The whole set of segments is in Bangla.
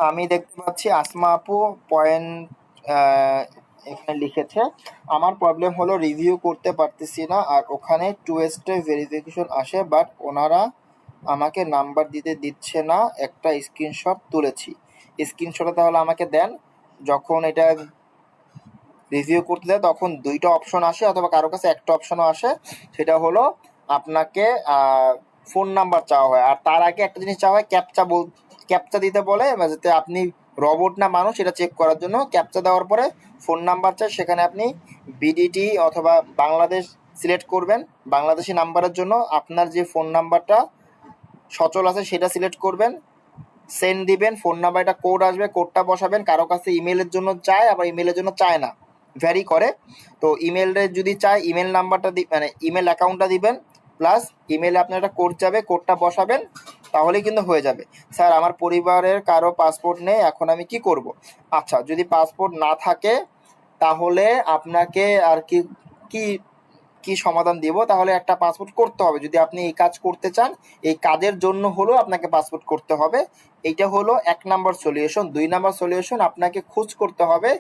আমি দেখতে পাচ্ছি আসমা আপু পয়েন্ট এখানে লিখেছে, আমার প্রবলেম হলো রিভিউ করতে পারতেছি না, আর ওখানে টু স্টেপ ভেরিফিকেশন আসে, বাট ওনারা আমাকে নাম্বার দিতে দিচ্ছে না। একটা স্ক্রিনশট তুলেছি, স্ক্রিনশটে তাহলে আমাকে দেন। যখন এটা রিভিউ করতে দেয় তখন দুইটা অপশন আসে, অথবা কারো কাছে একটা অপশনও আসে, সেটা হলো আপনাকে ফোন নাম্বার চাওয়া হয়, আর তার আগে একটা জিনিস চাওয়া হয়, ক্যাপচা দিতে বলে, যাতে আপনি রোবট না মানুষ এটা চেক করার জন্য। ক্যাপচা দেওয়ার পরে ফোন নাম্বার চাই, সেখানে আপনি বিডিটি অথবা বাংলাদেশ সিলেক্ট করবেন। বাংলাদেশি নাম্বারের জন্য আপনার যে ফোন নাম্বারটা সচল আছে সেটা সিলেক্ট করবেন, সেন্ড দিবেন। ফোন নাম্বার একটা কোড আসবে, কোডটা বসাবেন। কারো কাছে ইমেলের জন্য চায়, আবার ইমেলের জন্য চায় না, ভ্যারি করে। তো ইমেলে যদি চায় ইমেল নাম্বারটা মানে ইমেল অ্যাকাউন্টটা দিবেন, প্লাস ইমেলে আপনার একটা কোড যাবে, কোডটা বসাবেন, তাহলেই কিন্তু হয়ে যাবে। স্যার আমার পরিবারের কারো পাসপোর্ট নেই, এখন আমি কি করব? আচ্ছা, যদি পাসপোর্ট না থাকে তাহলে আপনাকে আর কি কি কি সমাধান দিব? তাহলে একটা পাসপোর্ট করতে হবে যদি আপনি এই কাজ করতে চান। এই কাজের জন্য হলো আপনাকে পাসপোর্ট করতে হবে। এইটা হলো ১ নাম্বার সলিউশন। ২ নাম্বার সলিউশন, আপনাকে খোঁজ করতে হবে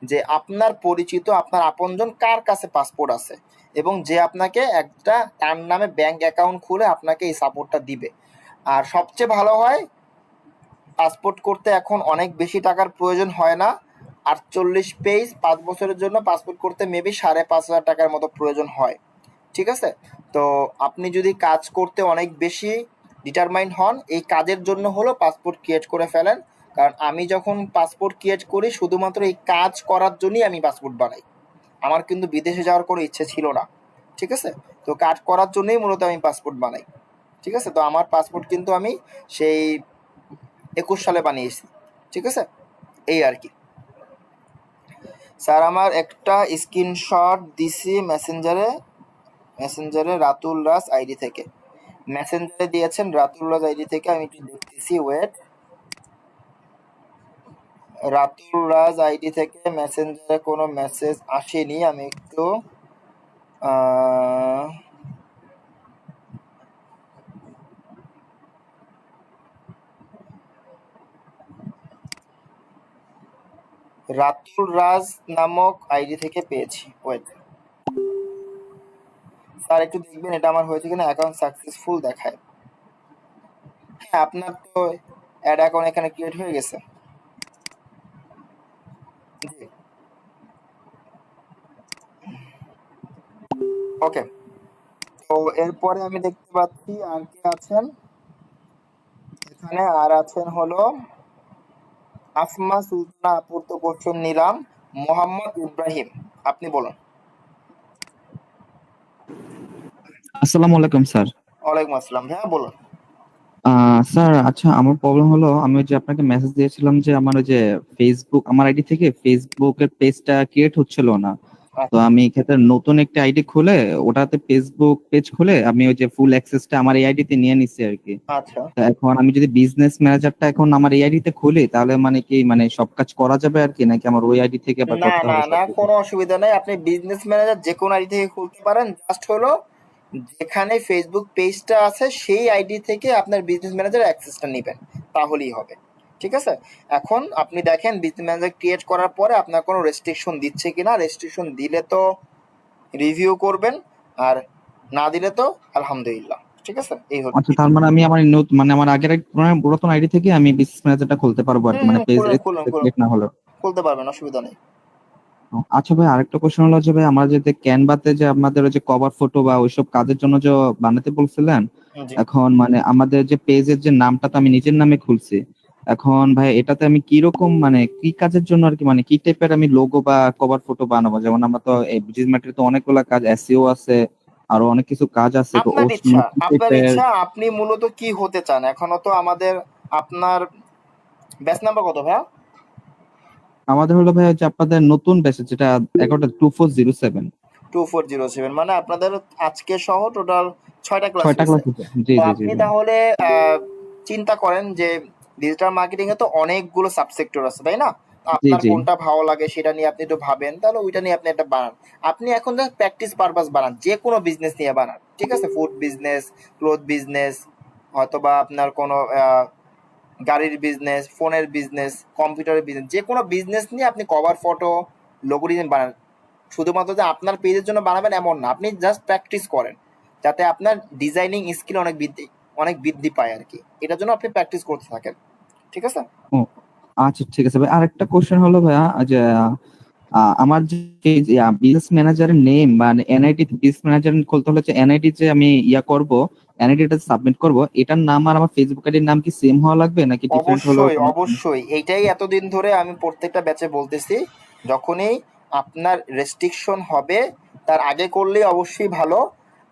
যে আপনার পরিচিত, আপনার আপনজন কার কাছে পাসপোর্ট আছে, এবং যে আপনাকে একটা তার নামে ব্যাংক অ্যাকাউন্ট খুলে আপনাকে এই সাপোর্টটা দিবে। আর সবচেয়ে ভালো হয়, পাসপোর্ট করতে এখন অনেক বেশি টাকার প্রয়োজন হয় না। ৪৮ পেজ ৫ বছরের জন্য পাসপোর্ট করতে মেবি ৫,৫০০ টাকার মতো প্রয়োজন হয়। ঠিক আছে? তো আপনি যদি কাজ করতে অনেক বেশি ডিটারমাইন্ড হন, এই কাজের জন্য হলো পাসপোর্ট ক্রিয়েট করে ফেলেন। কারণ আমি যখন পাসপোর্ট ক্রিয়েট করি শুধুমাত্র এই কাজ করার জন্যই আমি পাসপোর্ট বানাই। আমার কিন্তু বিদেশে যাওয়ার কোনো ইচ্ছে ছিল না। ঠিক আছে? তো কাজ করার জন্যই মূলত আমি পাসপোর্ট বানাই। ঠিক আছে? তো আমার পাসপোর্ট কিন্তু আমি সেই ২১ সালে বানিয়েছি। ঠিক আছে? এই আর কি। স্যার আমার একটা স্ক্রিনশট দিছি মেসেঞ্জারে রাতুল রাজ আইডি থেকে। মেসেঞ্জারে দিয়েছেন রাতুল রাজ আইডি থেকে, আমি একটু দেখতেছি, ওয়েট। রাতুল রাজ আইডি থেকে মেসেঞ্জারে কোনো মেসেজ আসেনি, আমি একটু রাতুল রাজ নামক আইডি থেকে পেয়েছি, ওয়েট। স্যার একটু দেখবেন এটা আমার হয়েছে কিনা। অ্যাকাউন্ট সাকসেসফুল দেখায়। হ্যাঁ, আপনার তো অ্যাড অ্যাকাউন্ট এখানে ক্রিয়েট হয়ে গেছে। জি, ওকে। তো এরপরে আমি দেখতে পাচ্ছি আর কে আছেন এখানে। আর আছেন হলো আসমা সুলতানা আপুর তো কোশ্চেন নিলাম। মোহাম্মদ ইব্রাহিম, আপনি বলুন। আসসালামু আলাইকুম স্যার। ওয়ালাইকুম আসসালাম, হ্যাঁ বলুন। স্যার আচ্ছা, আমার প্রবলেম হলো আমি ওই যে আপনাকে মেসেজ দিয়েছিলাম যে আমার ওই যে ফেসবুক, আমার আইডি থেকে ফেসবুকের পেজটা ক্রিয়েট হচ্ছিল না। তো আচ্ছা আমি ক্ষেত্রে নতুন একটা আইডি খুলে ওটাতে ফেসবুক পেজ খুলে আমি ওই যে ফুল অ্যাক্সেসটা আমার এই আইডিতে নিয়ে নিচ্ছি আর কি। আচ্ছা। তো এখন আমি যদি বিজনেস ম্যানেজারটা এখন আমার এই আইডিতে খুলি তাহলে মানে কি মানে সব কাজ করা যাবে আর কি, নাকি আমার ওই আইডি থেকে আবার না করতে না হবে না, সবকিছু? কোনো অসুবিধা নেই। আপনি বিজনেস ম্যানেজার যে কোনো আইডি থেকে খুলতে পারেন। জাস্ট হলো যেখানে ফেসবুক পেজটা আছে সেই আইডি থেকে আপনার বিজনেস ম্যানেজার অ্যাক্সেসটা নেবেন, তাহলেই হবে। ঠিক আছে? এখন আপনি দেখেন বিজনেস ম্যানেজার ক্রিয়েট করার পরে আপনার কোনো রেস্ট্রিকশন দিচ্ছে কিনা। রেস্ট্রিকশন দিলে তো রিভিউ করবেন, আর না দিলে তো আলহামদুলিল্লাহ। ঠিক আছে? এই আচ্ছা, হচ্ছে। তার মানে আমি আমার মানে আমার আগের পুরাতন আইডি থেকে আমি বিজনেস ম্যানেজারটা খুলতে পারবো আর কি, হুম মানে হুম, পেজ খুলুন খুলুন খুলুন, ক্রিয়েট না হলো। খুলতে পারবেন, অসুবিধা নেই। আচ্ছা ভাই, আরেকটা কোশ্চেন হলো যে ভাই আমরা যে ক্যানভাতে যে আমাদের ওই যে কভার ফটো বা ওইসব কাজের জন্য যে বানাতে বলছিলেন, জি। এখন মানে আমাদের যে পেজের যে নামটা তো আমি নিজের নামে খুলছি। এখন ভাই এটাতে আমি কি রকম মানে কি কাজের জন্য আর কি, মানে কি টাইপের আমি লোগো বা কভার ফটো বানাবো? যেমন আমরা তো এই বিজনেস ম্যাটেরিয়াল তো অনেকগুলা কাজ, এসইও আছে, আরো অনেক কিছু কাজ আছে, তো ও আপনার ইচ্ছা, মানে কি আপনার টাইপের? ইচ্ছা, আপনি মূলত কি হতে চান? এখনো তো আমাদের, আপনার ব্যাচ নাম্বার কত ভাইয়া? আমাদের হলো ভাই হচ্ছে আপনাদের নতুন ব্যাচ যেটা 11টা 2407। 2407, মানে আপনাদের আজকে সহ টোটাল 6টা ক্লাস 6টা হয়েছে। ক্লাস হচ্ছে, জি তো জি জি আপনি ভাই। তাহলে চিন্তা করেন যে ডিজিটাল মার্কেটিং এ তো অনেকগুলো সাবসেক্টর আছে, তাই না? তো জি আপনার জি। কোনটা ভালো লাগে সেটা নিয়ে আপনি একটু ভাবেন, তাহলে ওইটা নিয়ে আপনি একটা বানান। আপনি এখন জাস্ট প্র্যাকটিস পারপাস বানান, যে কোনো বিজনেস নিয়ে বানান। ঠিক আছে? ফুড বিজনেস, ক্লোথ বিজনেস, অথবা আপনার কোনো গাড়ির বিজনেস, ফোনের বিজনেস, কম্পিউটারের বিজনেস, যে কোনো বিজনেস নিয়ে আপনি কভার ফটো, লোগো ডিজাইন বানান। শুধুমাত্র যে আপনার পেজের জন্য বানাবেন এমন না, আপনি জাস্ট প্র্যাকটিস করেন যাতে আপনার ডিজাইনিং স্কিল অনেক বৃদ্ধি পায় আর কি। এটার জন্য আপনি প্র্যাকটিস করতে থাকেন, ঠিক আছে? ও আচ্ছা, ঠিক আছে ভাই। আরেকটা কোশ্চেন হলো ভাইয়া যে আমার যে বিজনেস ম্যানেজারের নেম বা এনআইডি, বিজনেস ম্যানেজার খুলতে হলে যে এনআইডি যে আমি করব, এনআইডিটা সাবমিট করব, এটার নাম আর আমার ফেসবুক আইডির নাম কি সেম হওয়া লাগবে নাকি ডিফারেন্ট হলেও অবশ্যই, কোনো? অবশ্যই। এইটাই এতদিন ধরে আমি প্রত্যেকটা ব্যাচে বলতেছি, যখনই আপনার রেস্ট্রিকশন হবে তার আগে করলেই অবশ্যই ভালো।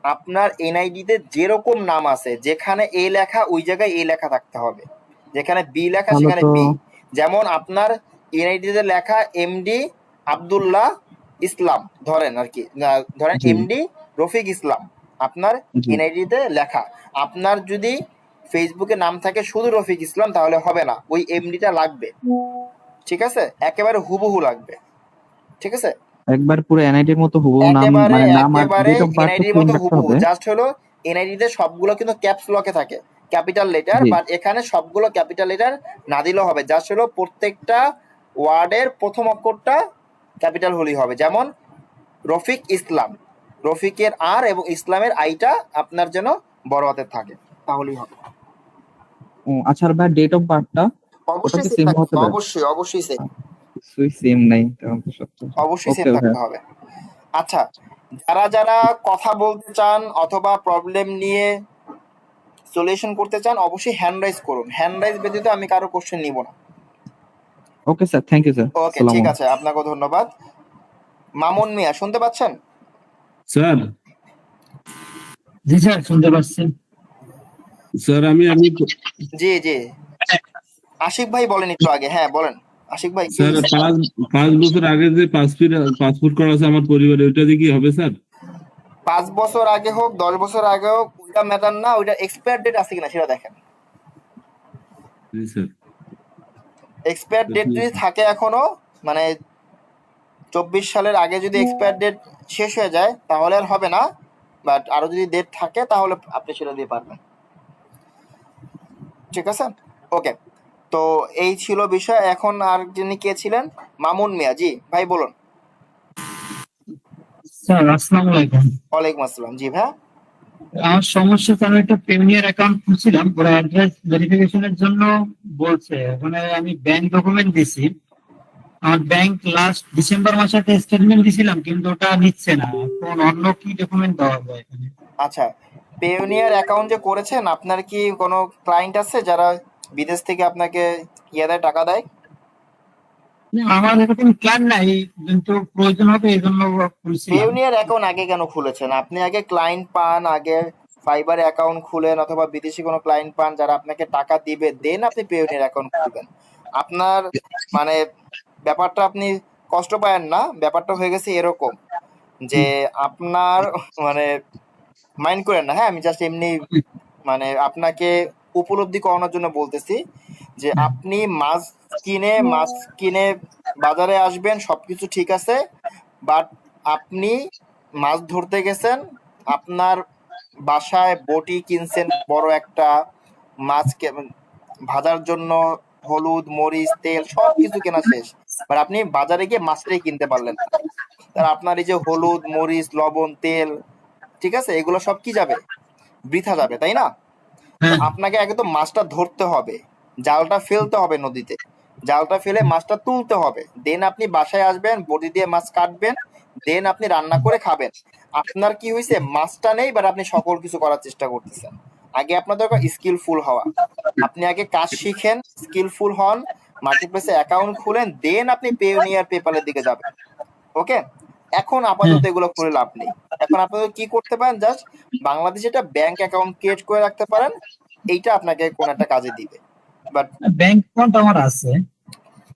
আপনার এনআইডিতে যেরকম নাম আছে, যেখানে এ লেখা ওই জায়গায় এ লেখা থাকতে হবে, যেখানে বি লেখা তাহলে সেখানে তো বি। যেমন আপনার এনআইডিতে লেখা এমডি আব্দুল্লাহ ইসলাম, ধরেন আর কি, ধরেন জি এমডি রফিক ইসলাম আপনার জি। এনআইডিতে লেখা। আপনার যদি ফেসবুকে নাম থাকে শুধু রফিক ইসলাম তাহলে হবে না, ওই এমডিটা লাগবে, ঠিক আছে? একেবারে হুবহু লাগবে, ঠিক আছে? একবার পুরো এনআইডির মতো হুবহু নাম, একেবারে মানে নাম আর একেবারে ডেট অফ বার্থ এনআইডির সেম মতো রাখতে হুবহু, হবে। জাস্ট হলো এনআইডিতে সবগুলো কিন্তু ক্যাপস লকে থাকে, ক্যাপিটাল লেটার, জি। বাট এখানে সবগুলো ক্যাপিটাল লেটার না দিলেও হবে, জাস্ট হলো প্রত্যেকটা ওয়ার্ডের প্রথম অক্ষরটা ক্যাপিটাল হলেই হবে। যেমন রফিক ইসলাম, রফিকের আর এবং ইসলামের আইটা আপনার যেন বড় হাতের থাকে, তাহলেই হবে। ও আচ্ছা, আর ভাই ডেট অফ বার্থটা ওটা অবশ্যই কি সেম সেম থাকতে হতে হবে, পারে? অবশ্যই অবশ্যই সেম, কিছুই সেম নাই তখন তো সত্য। অবশ্যই সেম ওকে ভাই। থাকতে হবে। আচ্ছা, যারা যারা কথা বলতে চান অথবা প্রবলেম নিয়ে সলিউশন করতে চান অবশ্যই হ্যান্ড রাইজ করুন, হ্যান্ড রাইজ ব্যতীত আমি কারো কোশ্চেন নিব না। Okay sir, thank you sir. Okay, আসসালামু ঠিক আলাইকুম। আছে, আপনাকেও ধন্যবাদ। মামুন মিয়া শুনতে পাচ্ছেন? স্যার, জি স্যার, শুনতে পাচ্ছি। স্যার আমি আমি জি জি, আশিক ভাই বলেন একটু আগে, হ্যাঁ বলেন আশিক ভাই, কি স্যার, হয়েছে? 5 বছর আগে যে পাসপোর্ট করা আছে আমার পরিবারে, ওইটা দিয়ে কি হবে স্যার? 5 বছর আগে হোক 10 বছর আগে হোক ওইটা ম্যাটার না, ওইটা এক্সপায়ার ডেট আছে কিনা সেটা দেখেন। জি স্যার। এক্সপায়ার ডেট যদি থাকে এখনো, মানে 24 সালের আগে যদি এক্সপায়ার ডেট শেষ হয়ে যায় তাহলে আর হবে না, বাট আরো যদি ডেট থাকে তাহলে আপনি সেটা দিয়ে পারবেন, ঠিক আছে? ওকে, তো এই ছিল বিষয়। এখন আর যিনি কে ছিলেন? মামুন মিয়া, জি ভাই বলুন। স্যার আসসালামু আলাইকুম। ওয়ালাইকুম আসসালাম, জি ভাই। আমার সমস্যা, স্যার আমি একটা প্রিমিয়ার অ্যাকাউন্ট খুলছিলাম, পুরো অ্যাড্রেস ভেরিফিকেশনের জন্য বলছে, ওখানে আমি ব্যাংক ডকুমেন্ট দিছি। আমার ব্যাংক লাস্ট ডিসেম্বর মাসে একটা স্টেটমেন্ট দিছিলাম, কিন্তু ওটা নিচ্ছে না। এখন অন্য কি ডকুমেন্ট দেওয়া যায় এখানে? আচ্ছা, পেওনিয়ার অ্যাকাউন্ট যে করেছেন, আপনার কি কোনো ক্লায়েন্ট আছে যারা বিদেশ থেকে আপনাকে টাকা দেয়? না, আমার এরকম প্ল্যান নাই, কিন্তু প্রয়োজন হবে এই জন্য খুলছিলাম। পেওনিয়ার অ্যাকাউন্ট আগে কেন খুলেছেন? আপনি আগে ক্লায়েন্ট পান, আগে ফাইবার অ্যাকাউন্ট খুলেন অথবা বিদেশি কোনো ক্লায়েন্ট পান যারা আপনাকে টাকা দিবে, দেন আপনি পেওনিয়ার অ্যাকাউন্ট খুলবেন। আপনার মানে ব্যাপারটা আপনি কষ্ট পায়েন না, ব্যাপারটা হয়ে গেছে এরকম যে আপনার মানে মাইন্ড করেন না, হ্যাঁ, আমি জাস্ট এমনি মানে আপনাকে উপলব্ধি করানোর জন্য বলতেছি যে আপনি মাছ কিনে বাজারে আসবেন, সবকিছু ঠিক আছে, বাট আপনি মাছ ধরতে গেছেন, আপনার বাসায় বটি কিনছেন বড় একটা, মাছ ভাজার জন্য হলুদ মরিচ তেল সবকিছু কেনা শেষ, বাট আপনি বাজারে গিয়ে মাছটাই কিনতে পারলেন না। তার আপনার এই যে হলুদ মরিচ লবণ তেল, ঠিক আছে, এগুলো সব কি যাবে? বৃথা যাবে, তাই না? তো হ্যাঁ, আপনাকে আগে তো মাছটা ধরতে হবে, জালটা ফেলতে হবে নদীতে, জালটা ফেলে মাছটা তুলতে হবে, দেন আপনি বাসায় আসবেন, বড়ি দিয়ে মাছ কাটবেন, দেন আপনি রান্না করে খাবেন। আপনার কি হয়েছে, মাছটা নেই, বাট আপনি সকল কিছু করার চেষ্টা করতেছেন। আগে আপনার দরকার স্কিলফুল হওয়া, আপনি আগে কাজ শিখেন, স্কিলফুল হন, মার্কেটপ্লেসে অ্যাকাউন্ট খুলেন, দেন আপনি পেওনিয়ার পেপালের দিকে যাবেন। ওকে, এখন হ্যাঁ। আপাতত এগুলো করে লাভ নেই। এখন আপাতত কি করতে পারেন, জাস্ট বাংলাদেশে একটা ব্যাংক অ্যাকাউন্ট ক্রিয়েট করে রাখতে পারেন, এইটা আপনাকে কোন একটা কাজে দিবে। বাট ব্যাংক অ্যাকাউন্ট আমার আছে।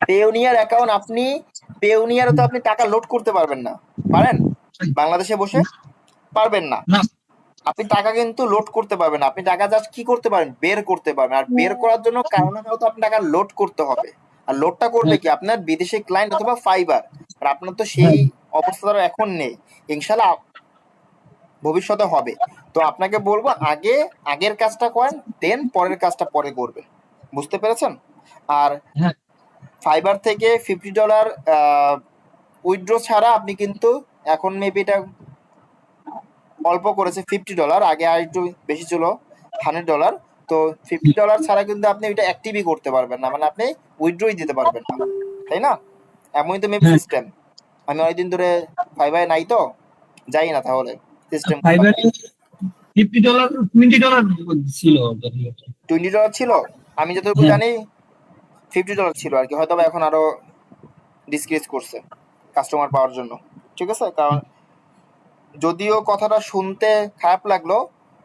পেওনিয়ার অ্যাকাউন্ট আপনি, পেওনিয়ারে তো আপনি টাকা লোড করতে পারবেন না, পারেন? বাংলাদেশে বসে পারবেন না। না, আপনি টাকা কিন্তু লোড করতে পারবেন না, আপনি টাকা জাস্ট কি করতে পারেন, বের করতে পারবেন। আর বের করার জন্য কারো না কারো তো আপনি টাকা লোড করতে হবে। আর লোডটা করবে কি, আপনার বিদেশি ক্লায়েন্ট অথবা ফাইবার। আর আপনার তো সেই হ্যাঁ, অবস্থা এখন নেই, ইনশাল্লাহ ভবিষ্যতে হবে। তো আপনাকে বলবো আগে আগের কাজটা করেন, দেন পরের কাজটা পরে করবেন। বুঝতে পেরেছেন? আর হ্যাঁ ফাইবার থেকে $50 উইথড্র ছাড়া আপনি কিন্তু এখন মেবি এটা অল্প করেছে $50, আগে আর একটু বেশি ছিল $100। তো $50 ছাড়া কিন্তু আপনি এটা অ্যাক্টিভই করতে পারবেন না, মানে আপনি উইথড্রই দিতে পারবেন না, তাই না? এমনই তো মেবি হ্যাঁ সিস্টেম। আমি অনেকদিন ধরে ফাইবারে নাই তো, যাই না তাহলে সিস্টেম ফাইবারে $50 $20 ছিল যদিও। $20 ছিল। আমি যতটুকু হ্যাঁ জানি $50 ছিল আর কি, হয়তো বা এখন আরো ডিসক্রিজ করছে কাস্টমার পাওয়ার জন্য। ঠিক আছে, কারণ যদিও কথাটা শুনতে খারাপ লাগলো,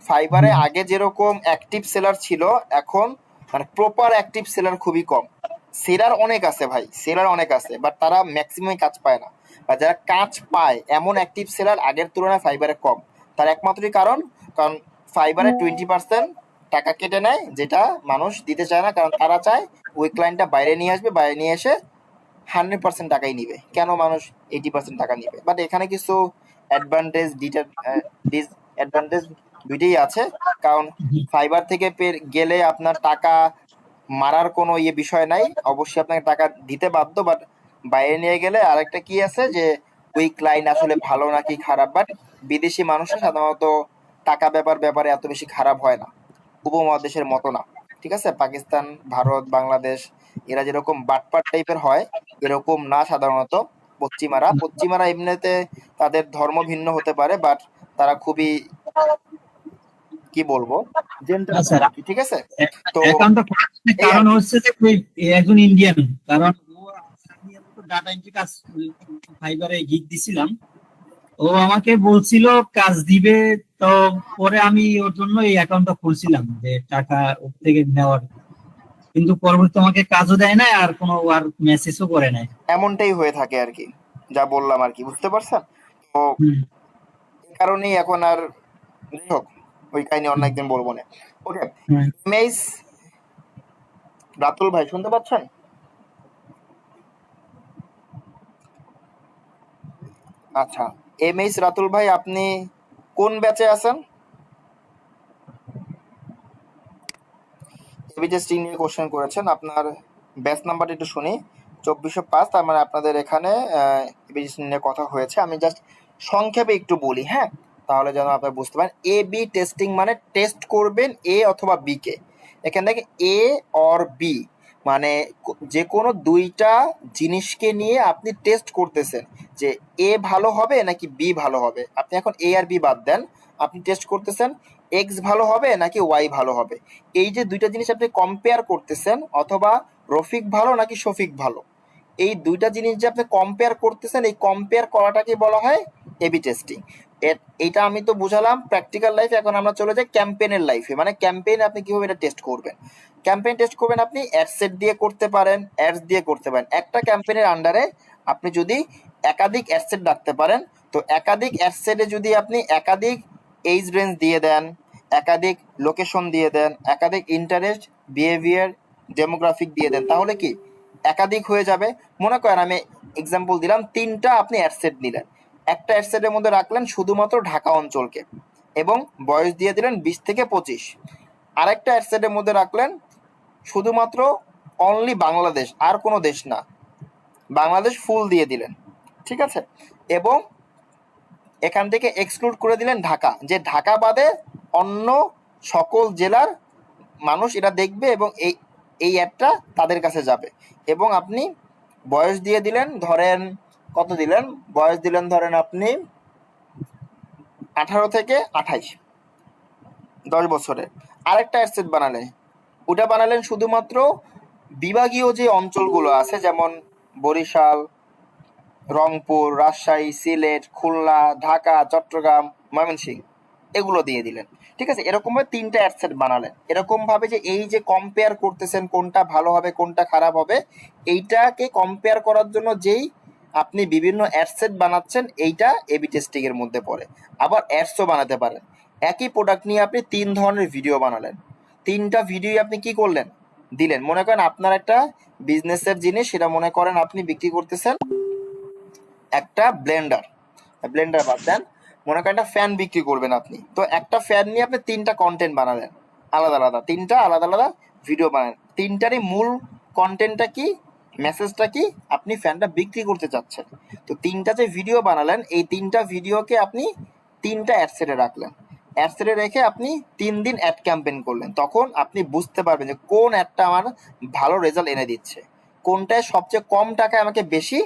ফাইবারে আগে যেরকম অ্যাক্টিভ সেলার ছিল, এখন মানে প্রপার অ্যাক্টিভ সেলার খুবই কম। সেলার অনেক আছে ভাই, সেলার অনেক আছে, বাট তারা ম্যাক্সিমাম কাজ পায় না। বা যারা কাজ পায় এমন অ্যাক্টিভ সেলার আগের তুলনায় ফাইবারে কম। তার একমাত্রই কারণ ফাইবারে 20% টাকা কেটে নেয়, যেটা মানুষ দিতে চায় না, কারণ তারা চায় ওই ক্লায়েন্টটা বাইরে নিয়ে আসবে, বাইরে নিয়ে এসে 100% টাকাই নিবে, কেন মানুষ 80% টাকা নিবে। বাট এখানে কিছু অ্যাডভান্টেজ ডিসঅ্যাডভান্টেজ দুইটাই আছে। কারণ ফাইবার থেকে গেলে আপনার টাকা মারার কোনো বিষয় নাই, অবশ্যই আপনাকে টাকা দিতে বাধ্য। বাট বাইরে নিয়ে গেলে আরেকটা কি আছে যে ওই ক্লায়েন্ট আসলে ভালো নাকি খারাপ। বাট বিদেশি মানুষের সাধারণত টাকা ব্যাপারে এত বেশি খারাপ হয় না, উপমহাদেশের মতো না। ঠিক আছে, পাকিস্তান, ভারত, বাংলাদেশ এরা যেরকম বাটপার টাইপের হয়, এরকম না সাধারণত। পশ্চিমারা এমনিতে তাদের ধর্ম ভিন্ন হতে পারে, বাট তারা খুবই, কি বলবো, জেন্টলম্যান আচ্ছা, আর কি। ঠিক আছে, তো অ্যাকাউন্টটা খোলার এই আর কারণ কি। হচ্ছে যে ওই একজন ইন্ডিয়ান, কারণ ও আমি ডাটা এন্ট্রি কাজ ফাইবারে গিগ দিছিলাম, ও আমাকে বলছিল কাজ দিবে। তো পরে আমি ওর জন্য এই অ্যাকাউন্টটা খুলছিলাম যে টাকা ওর থেকে নেওয়ার, কিন্তু পরবর্তী আমাকে কাজও দেয় না আর কোনো আর মেসেজও করে নাই। এমনটাই হয়ে থাকে আর কি, যা বললাম আর কি, বুঝতে পারছেন? তো হুম, এই কারণেই এখন আর, যাই হোক, ওই কাহিনী অন্য একদিন বলবো না। ওকে, হুম। মেইস রাতুল ভাই শুনতে পাচ্ছেন? আচ্ছা, এমএইচ রাতুল ভাই, আপনি কোন ব্যাচে আছেন? এবি টেস্টিং নিয়ে কোশ্চেন করেছেন, আপনার ব্যাচ নাম্বারটা একটু শুনি। 2405, তার মানে আপনাদের এখানে এবি টেস্টিং নিয়ে কথা হয়েছে। আমি জাস্ট সংক্ষেপে একটু বলি, হ্যাঁ, তাহলে যেন আপনারা বুঝতে পারেন। এ বি টেস্টিং মানে টেস্ট করবেন এ অথবা বি কে। এখান থেকে এ অর বি মানে যে কোনো দুইটা জিনিসকে নিয়ে আপনি টেস্ট করতেছেন যে এ ভালো হবে নাকি বি ভালো হবে। আপনি এখন এ আর বি বাদ দেন, আপনি টেস্ট করতেছেন এক্স ভালো হবে নাকি ওয়াই ভালো হবে। এই যে দুইটা জিনিস আপনি কম্পেয়ার করতেছেন, অথবা রফিক ভালো নাকি শফিক ভালো, এই দুইটা জিনিস যে আপনি কম্পেয়ার করতেছেন, এই কম্পেয়ার করাটাকে বলা হয় এবি টেস্টিং। এইটা আমি তো বুঝালাম প্র্যাকটিক্যাল লাইফে। এখন আমরা চলে যাই ক্যাম্পেইনের লাইফে। মানে ক্যাম্পেইনে আপনি কিভাবে এটা টেস্ট করবেন। ক্যাম্পেইন টেস্ট করবেন আপনি অ্যাডসেট দিয়ে করতে পারেন, অ্যাডস দিয়ে করতে পারেন। একটা ক্যাম্পেইনের আন্ডারে আপনি যদি একাধিক অ্যাডসেট রাখতে পারেন, তো একাধিক অ্যাডসেটে যদি আপনি একাধিক এইজ রেঞ্জ দিয়ে দেন, একাধিক লোকেশন দিয়ে দেন, একাধিক ইন্টারেস্ট, বিহেভিয়ার, ডেমোগ্রাফিক দিয়ে দেন, তাহলে কি একাধিক হয়ে যাবে। মনে করেন আমি এক্সাম্পল দিলাম, তিনটা আপনি অ্যাডসেট নিলেন, একটা অ্যাডসেটের মধ্যে রাখলেন শুধুমাত্র ঢাকা অঞ্চলকে এবং বয়স দিয়ে দিলেন 20 থেকে 25। আরেকটা অ্যাডসেটের মধ্যে রাখলেন শুধুমাত্র অনলি বাংলাদেশ, আর কোনো দেশ না, বাংলাদেশ ফুল দিয়ে দিলেন। ঠিক আছে, এবং এখান থেকে এক্সক্লুড করে দিলেন ঢাকা, যে ঢাকা বাদে অন্য সকল জেলার মানুষ এটা দেখবে এবং এই অ্যাডটা তাদের কাছে যাবে। এবং আপনি বয়স দিয়ে দিলেন, ধরেন কত দিলেন, বয়স দিলেন ধরেন আপনি 18 থেকে 28, 10 বছরের। আরেকটা অ্যাডসেট বানালেন, ওটা বানালেন শুধুমাত্র বিভাগীয় যে অঞ্চলগুলো আছে, যেমন বরিশাল, রংপুর, রাজশাহী, সিলেট, খুলনা, ঢাকা, চট্টগ্রাম, ময়মনসিংহ, এগুলো দিয়ে দিলেন। ঠিক আছে, এরকম ভাবে তিনটা অ্যাডসেট বানালেন। এরকম ভাবে যে এই যে কম্পেয়ার করতেছেন কোনটা ভালো হবে কোনটা খারাপ হবে, এইটাকে কম্পেয়ার করার জন্য যেই আপনি বিভিন্ন অ্যাডসেট বানাচ্ছেন, এইটা এবি টেস্টিং এর মধ্যে পড়ে। আবার অ্যাডসও বানাতে পারেন। একই প্রোডাক্ট নিয়ে আপনি 3 ধরনের ভিডিও বানালেন, 3টা ভিডিও আপনি কি করলেন, দিলেন। মনে করেন আপনার একটা বিজনেসের জিনিস, সেটা মনে করেন আপনি বিক্রি করতেছেন একটা ব্লেন্ডার, ব্লেন্ডার বাদ দেন, মনে করেন একটা ফ্যান বিক্রি করবেন আপনি। তো একটা ফ্যান নিয়ে আপনি 3টা কন্টেন্ট বানালেন, আলাদা আলাদা 3টা আলাদা আলাদা ভিডিও বানালেন। তিনটারই মূল কন্টেন্টটা কি, মেসেজটা কি, আপনি ফ্যানটা বিক্রি করতে চাচ্ছেন। তো তিনটা যে ভিডিও বানালেন, এই তিনটা ভিডিওকে আপনি তিনটা অ্যাডসেটে রাখলেন, অ্যাডসেটে রেখে আপনি 3 দিন অ্যাড ক্যাম্পেইন করলেন। তখন আপনি বুঝতে পারবেন যে কোন অ্যাডটা আমার ভালো রেজাল্ট এনে দিচ্ছে, কোনটায় সবচেয়ে কম টাকায় আমাকে বেশি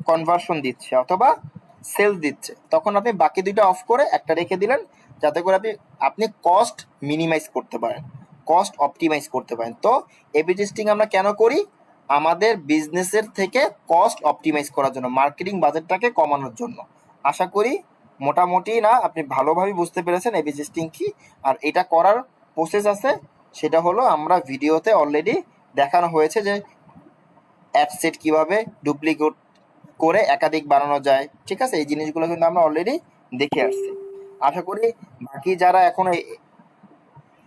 কনভার্সন দিচ্ছে অথবা সেলস দিচ্ছে। তখন আপনি বাকি দুইটা অফ করে একটা রেখে দিলেন, যাতে করে আপনি কস্ট মিনিমাইজ করতে পারেন, কস্ট অপটিমাইজ করতে পারেন। তো এবি টেস্টিং আমরা কেন করি? আমাদের বিজনেসের থেকে কস্ট অপটিমাইজ করার জন্য, মার্কেটিং বাজেটটাকে কমানোর জন্য। আশা করি মোটামুটি না আপনি ভালোভাবে বুঝতে পেরেছেন এবি টেস্টিং কি। আর এটা করার প্রসেস আছে, সেটা হলো আমরা ভিডিওতে অলরেডি দেখানো হয়েছে যে অ্যাডসেট কিভাবে ডুপ্লিকেট করে একাধিক বানানো যায়। ঠিক আছে, এই জিনিসগুলো কিন্তু আমরা অলরেডি দেখে আসছি। আশা করি বাকি যারা এখন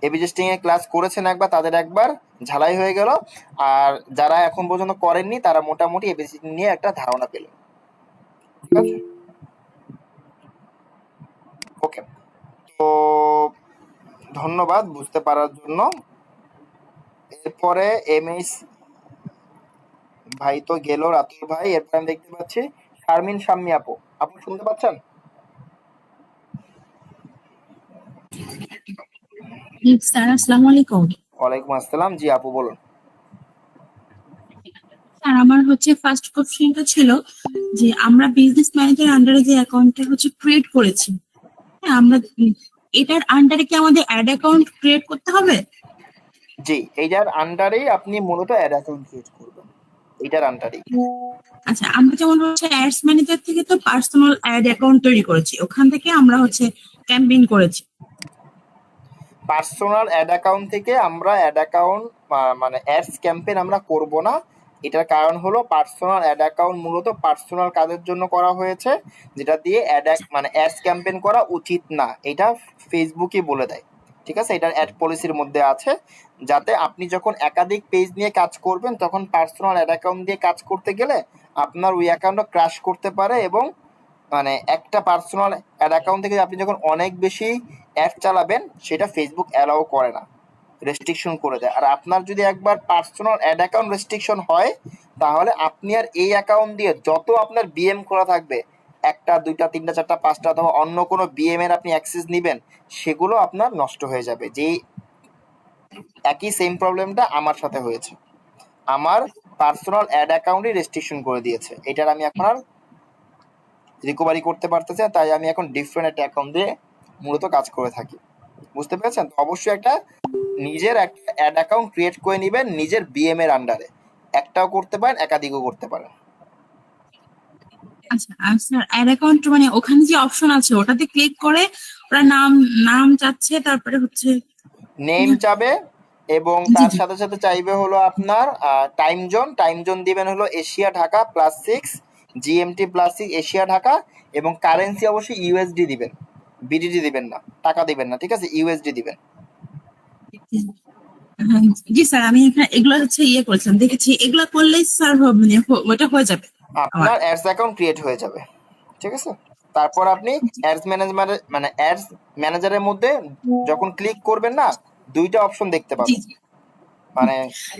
এবি টেস্টিং এর ক্লাস করেছেন একবার, তাদের একবার ঝালাই হয়ে গেল। আর যারা এখন পর্যন্ত করেননি তারা মোটামুটি এবি টেস্টিং নিয়ে একটা ধারণা পেল। ঠিক আছে, ওকে। তো ধন্যবাদ বুঝতে পারার জন্য। এরপরে এমএস ভাই তো গেল, রাতুল ভাই। এরপর আমি দেখতে পাচ্ছি শারমিন শাম্মী আপু। আপু শুনতে পাচ্ছেন? স্যার আসসালামু আলাইকুম। ওয়ালাইকুম আসসালাম। জি আপু বলুন। স্যার আমার হচ্ছে ফার্স্ট কোশ্চেনটা ছিল যে আমরা বিজনেস ম্যানেজার আন্ডারে যে অ্যাকাউন্টটা হচ্ছে ক্রিয়েট করেছি, হ্যাঁ আমরা এটার আন্ডারে কি আমাদের অ্যাড অ্যাকাউন্ট ক্রিয়েট করতে হবে? জি, এইটার আন্ডারেই আপনি মূলত অ্যাড অ্যাকাউন্ট ক্রিয়েট করবেন, এইটার আন্ডারেই। আচ্ছা, আমরা যেমন হচ্ছে অ্যাডস ম্যানেজার থেকে তো পার্সোনাল অ্যাড অ্যাকাউন্ট তৈরি করেছি, ওখান থেকে আমরা হচ্ছে ক্যাম্পেইন করেছি। পার্সোনাল অ্যাড অ্যাকাউন্ট থেকে আমরা অ্যাড অ্যাকাউন্ট মানে অ্যাডস ক্যাম্পেইন আমরা করব না। এটার কারণ হলো পার্সোনাল অ্যাড অ্যাকাউন্ট মূলত পার্সোনাল কাজের জন্য করা হয়েছে, যেটা দিয়ে মানে অ্যাডস ক্যাম্পেইন করা উচিত না, এটা ফেসবুকই বলে দেয়। ঠিক আছে, এটার অ্যাড পলিসির মধ্যে আছে, যাতে আপনি যখন একাধিক পেজ নিয়ে কাজ করবেন তখন পার্সোনাল অ্যাড অ্যাকাউন্ট দিয়ে কাজ করতে গেলে আপনার ওই অ্যাকাউন্টটা ক্র্যাশ করতে পারে, এবং মানে একটা পার্সোনাল অ্যাড অ্যাকাউন্ট থেকে আপনি যখন অনেক বেশি অ্যাড চালাবেন সেটা ফেসবুক অ্যালাউ করে না, রেস্ট্রিকশন করে দেয়। আর আপনার যদি একবার পার্সোনাল অ্যাড অ্যাকাউন্ট রেস্ট্রিকশন হয়, তাহলে আপনি আর এই অ্যাকাউন্ট দিয়ে যত আপনার বিএম করা থাকবে, একটা দুইটা তিনটা চারটা পাঁচটা অথবা অন্য কোনো বিএম এর আপনি অ্যাক্সেস নেবেন, সেগুলো আপনার নষ্ট হয়ে যাবে। যেই একই সেম প্রবলেমটা আমার সাথে হয়েছে, আমার পার্সোনাল অ্যাড অ্যাকাউন্টই রেস্ট্রিকশন করে দিয়েছে, এটার আমি এখন আর রিকভারি করতে পারতেছে না, তাই আমি এখন ডিফারেন্ট একটা অ্যাকাউন্ট দিয়ে মূলত কাজ করে থাকি। বুঝতে পেরেছেন? তো অবশ্যই একটা নিজের একটা অ্যাড অ্যাকাউন্ট ক্রিয়েট করে নেবেন নিজের বিএম এর আন্ডারে, একটাও করতে পারেন একাধিকও করতে পারেন। আচ্ছা, আর স্যার অ্যাড অ্যাকাউন্ট মানে ওখানে যে অপশন আছে ওটাতে ক্লিক করে ওরা নাম নাম চাচ্ছে, তারপরে হচ্ছে নেম চাবে, এবং জি তার জি সাথে সাথে চাইবে হলো আপনার টাইম জোন দিবেন হলো Asia Dhaka +6, GMT +6 Asia Dhaka, এবং কারেন্সি অবশ্যই ইউএসডি দিবেন, বিডিটি দিবেন না, টাকা দিবেন না। ঠিক আছে, ইউএসডি দিবেন। হ্যাঁ, জি স্যার আমি এখানে এগুলো হচ্ছে করেছিলাম, দেখেছি এগুলো করলেই স্যার মানে ওটা হয়ে যাবে আমার। আপনার অ্যাডস অ্যাকাউন্ট ক্রিয়েট হয়ে যাবে। ঠিক আছে, তারপর আপনি অ্যাডস মানে অ্যাডস ম্যানেজারের মধ্যে যখন ক্লিক করবেন না, দুইটা অপশন দেখতে জি পাবেন। জি মানে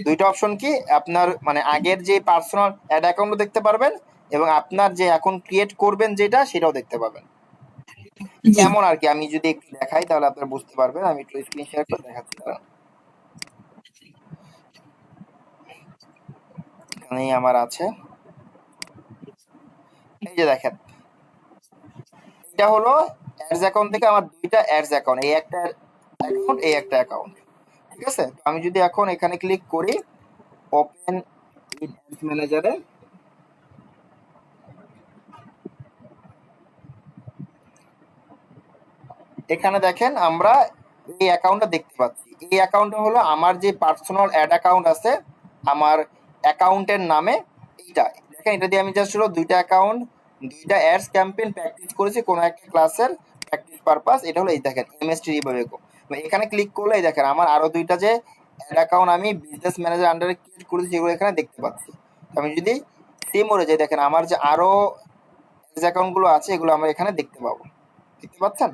দুইটা অপশন কি, আপনার মানে আগের যে পার্সোনাল অ্যাড অ্যাকাউন্টও দেখতে পারবেন, এবং আপনার যে এখন ক্রিয়েট করবেন যেটা, সেটাও দেখতে পাবেন। জি কেমন আর কি, আমি যদি একটু দেখাই তাহলে আপনারা বুঝতে পারবেন। আমি একটু স্ক্রিন শেয়ার করে দেখাচ্ছি, দাঁড়ান। এখানেই আমার আছে, এই যে দেখেন, এটা হলো অ্যাডস অ্যাকাউন্ট থেকে আমার দুইটা অ্যাডস অ্যাকাউন্ট, এই একটা অ্যাকাউন্ট, এই একটা অ্যাকাউন্ট। ঠিক আছে, তো আমি যদি এখন এখানে ক্লিক করি ওপেন ইন অ্যাডস ম্যানেজারে, এখানে দেখেন আমরা এই অ্যাকাউন্টটা দেখতে পাচ্ছি। এই অ্যাকাউন্টটা হলো আমার যে পার্সোনাল অ্যাড অ্যাকাউন্ট আছে আমার অ্যাকাউন্টের নামে, এইটা দেখেন, এটা দিয়ে আমি জাস্ট হলো দুইটা অ্যাকাউন্ট, দুইটা অ্যাডস ক্যাম্পেইন প্র্যাকটিস করেছি কোনো একটা ক্লাসের প্র্যাকটিস পারপাস। এটা হলো এই দেখেন এমএসটি রিভাবেকো। এখানে ক্লিক করলে এই দেখেন আমার আরো দুইটা যে অ্যাড অ্যাকাউন্ট আমি বিজনেস ম্যানেজার আন্ডারে ক্রিয়েট করেছি সেগুলো এখানে দেখতে পাচ্ছি। আমি যদি সেম হয়ে যায়, দেখেন আমার যে আরো অ্যাকাউন্ট গুলো আছে এগুলো আমরা এখানে দেখতে পাবো। দেখতে পাচ্ছেন?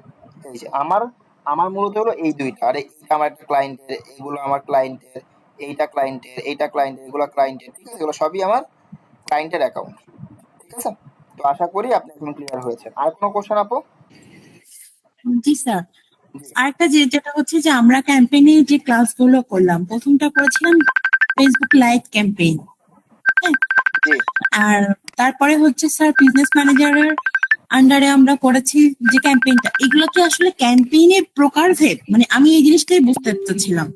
এই যে আমার আমার মূলত হলো এই দুইটা, আর এইটা আমার একটা ক্লায়েন্টের, এগুলো আমার ক্লায়েন্টের, এইটা ক্লায়েন্টের, এইটা ক্লায়েন্টের, এগুলো ক্লায়েন্টের, ঠিক আছে? এগুলো সবই আমার ক্লায়েন্টের অ্যাকাউন্ট, ঠিক আছে? তো আশা করি আপনি এখন ক্লিয়ার হয়েছেন। আর কোনো কোশ্চেন আপু? জি স্যার, জি আরেকটা যেটা হচ্ছে যে আমরা ক্যাম্পেইনে যে ক্লাসগুলো করলাম, প্রথমটা করেছিলাম ফেসবুক লাইভ ক্যাম্পেইন, হ্যাঁ, জি আর তারপরে হচ্ছে স্যার বিজনেস ম্যানেজারের আন্ডারে আমরা করেছি যে ক্যাম্পেইনটা। এগুলো কি আসলে ক্যাম্পেইনের প্রকারভেদ? মানে আমি এই জিনিসটাই বুঝতে চাচ্ছিলাম।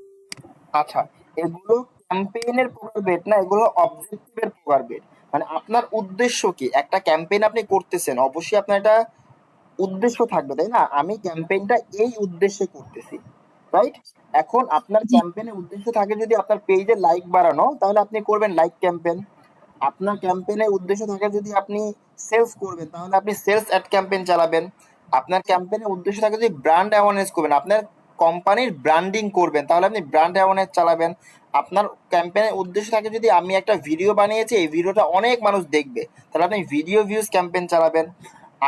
আচ্ছা, এগুলো ক্যাম্পেইনের প্রকারভেদ না, এগুলো অবজেক্টিভের প্রকারভেদ। মানে আপনার উদ্দেশ্য কি? একটা ক্যাম্পেইন আপনি করতেছেন, অবশ্যই আপনার একটা উদ্দেশ্য থাকবে, তাই না? আমি ক্যাম্পেইনটা এই উদ্দেশ্যে করতেছি, রাইট? এখন আপনার জি ক্যাম্পেইনের উদ্দেশ্য থাকে যদি আপনার পেজে লাইক বাড়ানো, তাহলে আপনি করবেন লাইক ক্যাম্পেইন। আপনার ক্যাম্পেইনের উদ্দেশ্য থাকে যদি আপনি সেলস করবেন, তাহলে আপনি সেলস অ্যাড ক্যাম্পেইন চালাবেন। আপনার ক্যাম্পেইনের উদ্দেশ্য থাকে যদি ব্র্যান্ড অ্যাওয়ারনেস করবেন, আপনার কোম্পানির ব্র্যান্ডিং করবেন, তাহলে আপনি ব্র্যান্ড অ্যাওয়ারনেস চালাবেন। আপনার ক্যাম্পেইনের উদ্দেশ্য থাকে যদি আমি একটা ভিডিও বানিয়েছি, এই ভিডিওটা অনেক মানুষ দেখবে, তাহলে আপনি ভিডিও ভিউজ ক্যাম্পেইন চালাবেন।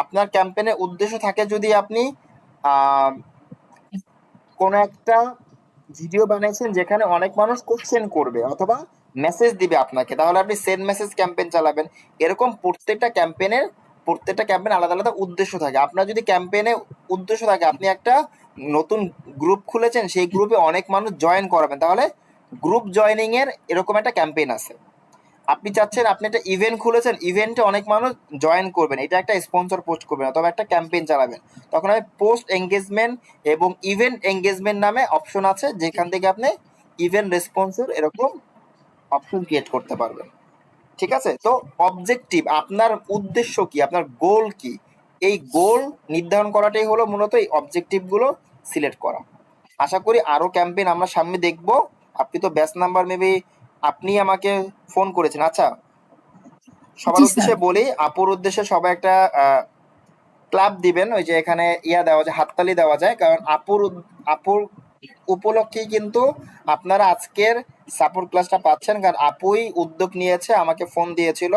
আপনার ক্যাম্পেইনের উদ্দেশ্য থাকে যদি আপনি আহ, কোনো একটা ভিডিও বানিয়েছেন যেখানে অনেক মানুষ কোশ্চেন করবে অথবা মেসেজ দিবে আপনাকে, তাহলে আপনি সেন্ড মেসেজ ক্যাম্পেইন চালাবেন। এরকম প্রত্যেকটা ক্যাম্পেইন আলাদা আলাদা উদ্দেশ্য থাকে। আপনার যদি ক্যাম্পেইনে উদ্দেশ্য থাকে আপনি একটা নতুন গ্রুপ খুলেছেন, সেই গ্রুপে অনেক মানুষ জয়েন করাবেন, তাহলে গ্রুপ জয়েনিং এর এরকম একটা ক্যাম্পেইন আছে। আপনি চাচ্ছেন আপনি একটা ইভেন্ট খুলেছেন, ইভেন্টে অনেক মানুষ জয়েন করবেন, এটা একটা স্পন্সর পোস্ট করবেন অথবা একটা ক্যাম্পেইন চালাবেন, তখন আমি পোস্ট এঙ্গেজমেন্ট এবং ইভেন্ট এঙ্গেজমেন্ট নামে অপশন আছে, যেখান থেকে আপনি ইভেন্ট রেসপন্সর এরকম অপশন ক্রিয়েট করতে পারবেন, ঠিক আছে? তো অবজেক্টিভ, আপনার উদ্দেশ্য কি, আপনার গোল কি, এই গোল নির্ধারণ করাটাই হলো মূলত এই অবজেক্টিভগুলো সিলেক্ট করা। আশা করি আরো ক্যাম্পেইন আমরা সামনে দেখবো। আপনি তো ব্যাচ নাম্বার মেবি আপনি আমাকে ফোন করেছেন। আচ্ছা, সবার জি স্যার। উদ্দেশ্যে বলি, আপুর উদ্দেশ্যে সবাই একটা ক্লাব দিবেন, ওই যে এখানে দেওয়া যায়, হাততালি দেওয়া যায়, কারণ আপুর উপলক্ষেই কিন্তু আপনারা আজকের সাপোর্ট ক্লাসটা পাচ্ছেন, কারণ আপুই উদ্যোগ নিয়েছে, আমাকে ফোন দিয়েছিল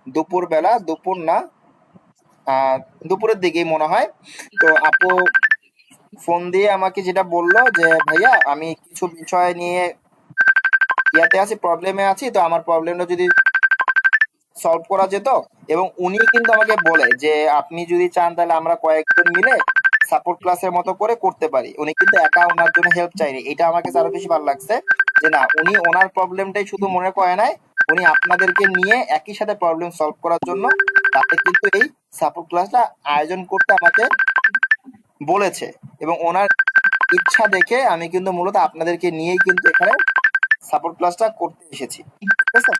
দুপুরবেলা, দুপুর না দুপুরের দিকেই মনে হয়। তো আপু ফোন দিয়ে আমাকে যেটা বললো যে ভাইয়া আমি কিছু বিষয় নিয়ে আছি, প্রবলেমে আছি, তো আমার প্রবলেমটা যদি সলভ করা যেত। এবং উনি কিন্তু আমাকে বলে যে আপনি যদি চান তাহলে আমরা কয়েকজন মিলে সাপোর্ট ক্লাসের মতো করে করতে পারি। উনি কিন্তু একা ওনার জন্য হেল্প চাইনি, এটা আমার কাছে আরো বেশি ভালো লাগছে যে না, উনি ওনার প্রবলেমটাই শুধু মনে করে নাই, উনি আপনাদেরকে নিয়ে একই সাথে প্রবলেম সলভ করার জন্য তাতে কিন্তু এই সাপোর্ট ক্লাসটা আয়োজন করতে আমাকে বলেছে। এবং ওনার ইচ্ছা দেখে আমি কিন্তু মূলত আপনাদেরকে নিয়েই কিন্তু এখানে সাপোর্ট ক্লাসটা করতে এসেছি, ঠিক আছে?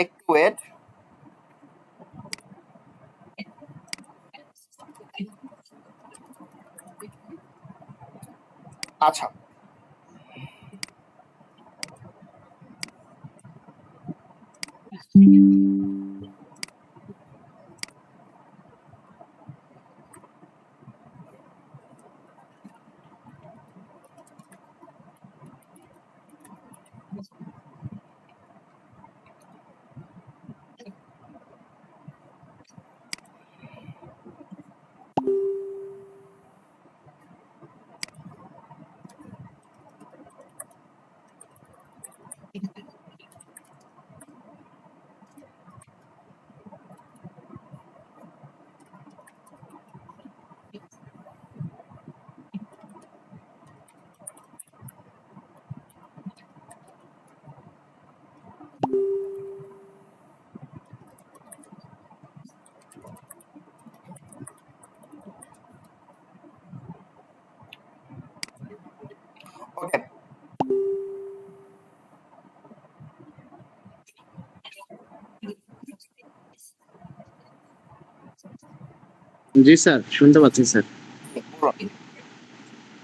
একটু ওয়েট। আচ্ছা, ওকে। জি স্যার, শুনতে পাচ্ছি স্যার। বলুন।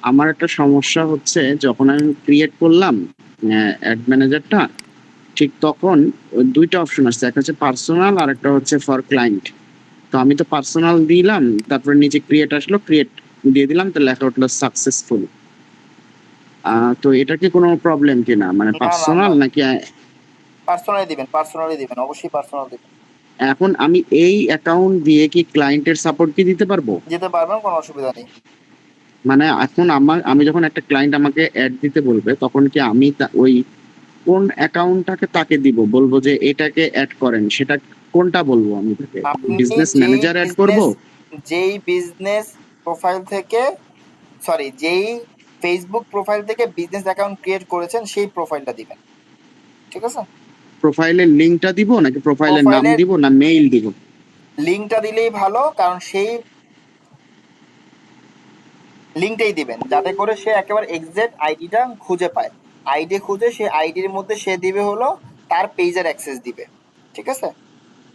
আমার একটা সমস্যা হচ্ছে, যখন আমি ক্রিয়েট করলাম অ্যাড ম্যানেজারটা, ঠিক তখন ওই দুইটা অপশন আসছে, একটা হচ্ছে পার্সোনাল আর একটা হচ্ছে ফর ক্লায়েন্ট। তো আমি তো পার্সোনাল দিলাম, তারপরে নিচে ক্রিয়েট আসলো, ক্রিয়েট দিয়ে দিলাম, তো লেখা উঠলো সাকসেসফুল। তো এটা কি কোনো প্রবলেম কিনা, মানে না না পার্সোনাল না, নাকি পার্সোনালি দিবেন, অবশ্যই পার্সোনাল দিবেন। এখন আমি এই অ্যাকাউন্ট দিয়ে কি ক্লায়েন্টের সাপোর্ট কি দিতে পারবো? যেতে পারবেন, কোনো অসুবিধা নেই। মানে এখন আমি যখন একটা ক্লায়েন্ট আমাকে অ্যাড দিতে বলবে, তখন কি আমি ওই কোন অ্যাকাউন্টটাকে তাকে দিব, বলবো যে এটাকে অ্যাড করেন, সেটা কোনটা বলবো আমি তাকে? আপনি বিজনেস ম্যানেজার অ্যাড করব? যেই বিজনেস প্রোফাইল থেকে, সরি, যেই ফেসবুক প্রোফাইল থেকে বিজনেস অ্যাকাউন্ট ক্রিয়েট করেছেন সেই প্রোফাইলটা দিবেন, ঠিক আছে? প্রোফাইলের লিঙ্কটা দিব নাকি প্রোফাইলের নাম প্রোফাইলের দিব না মেইল দিব? লিঙ্কটা দিলেই ভালো, কারণ সেই লিঙ্কটাই দিবেন যাতে করে সে একেবারে এক্সাক্ট আইডিটা খুঁজে পায়। আইডি খুঁজে সেই আইডির মধ্যে সে দিবে হলো তার পেজের অ্যাক্সেস দিবে, ঠিক আছে?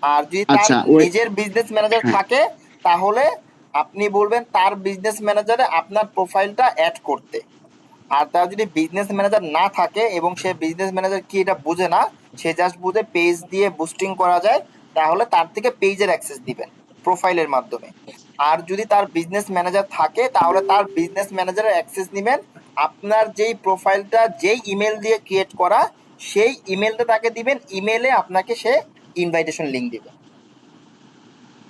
আর যদি তার আচ্ছা, ওই নিজের বিজনেস ম্যানেজার হ্যাঁ, থাকে তাহলে আপনি বলবেন তার বিজনেস ম্যানেজারে আপনার প্রোফাইলটা অ্যাড করতে। আর তার যদি বিজনেস ম্যানেজার না থাকে এবং সে বিজনেস ম্যানেজার কি এটা বুঝে না, সে জাস্ট বুঝে পেজ দিয়ে বুস্টিং করা যায়, তাহলে তার থেকে পেজের অ্যাক্সেস দিবেন প্রোফাইলের মাধ্যমে। আর যদি তার বিজনেস ম্যানেজার থাকে তাহলে তার বিজনেস ম্যানেজারের অ্যাক্সেস নেবেন, আপনার যেই প্রোফাইলটা যেই ইমেল দিয়ে ক্রিয়েট করা সেই ইমেলটা তাকে দিবেন, ইমেলে আপনাকে সে ইনভাইটেশন লিংক দিবে।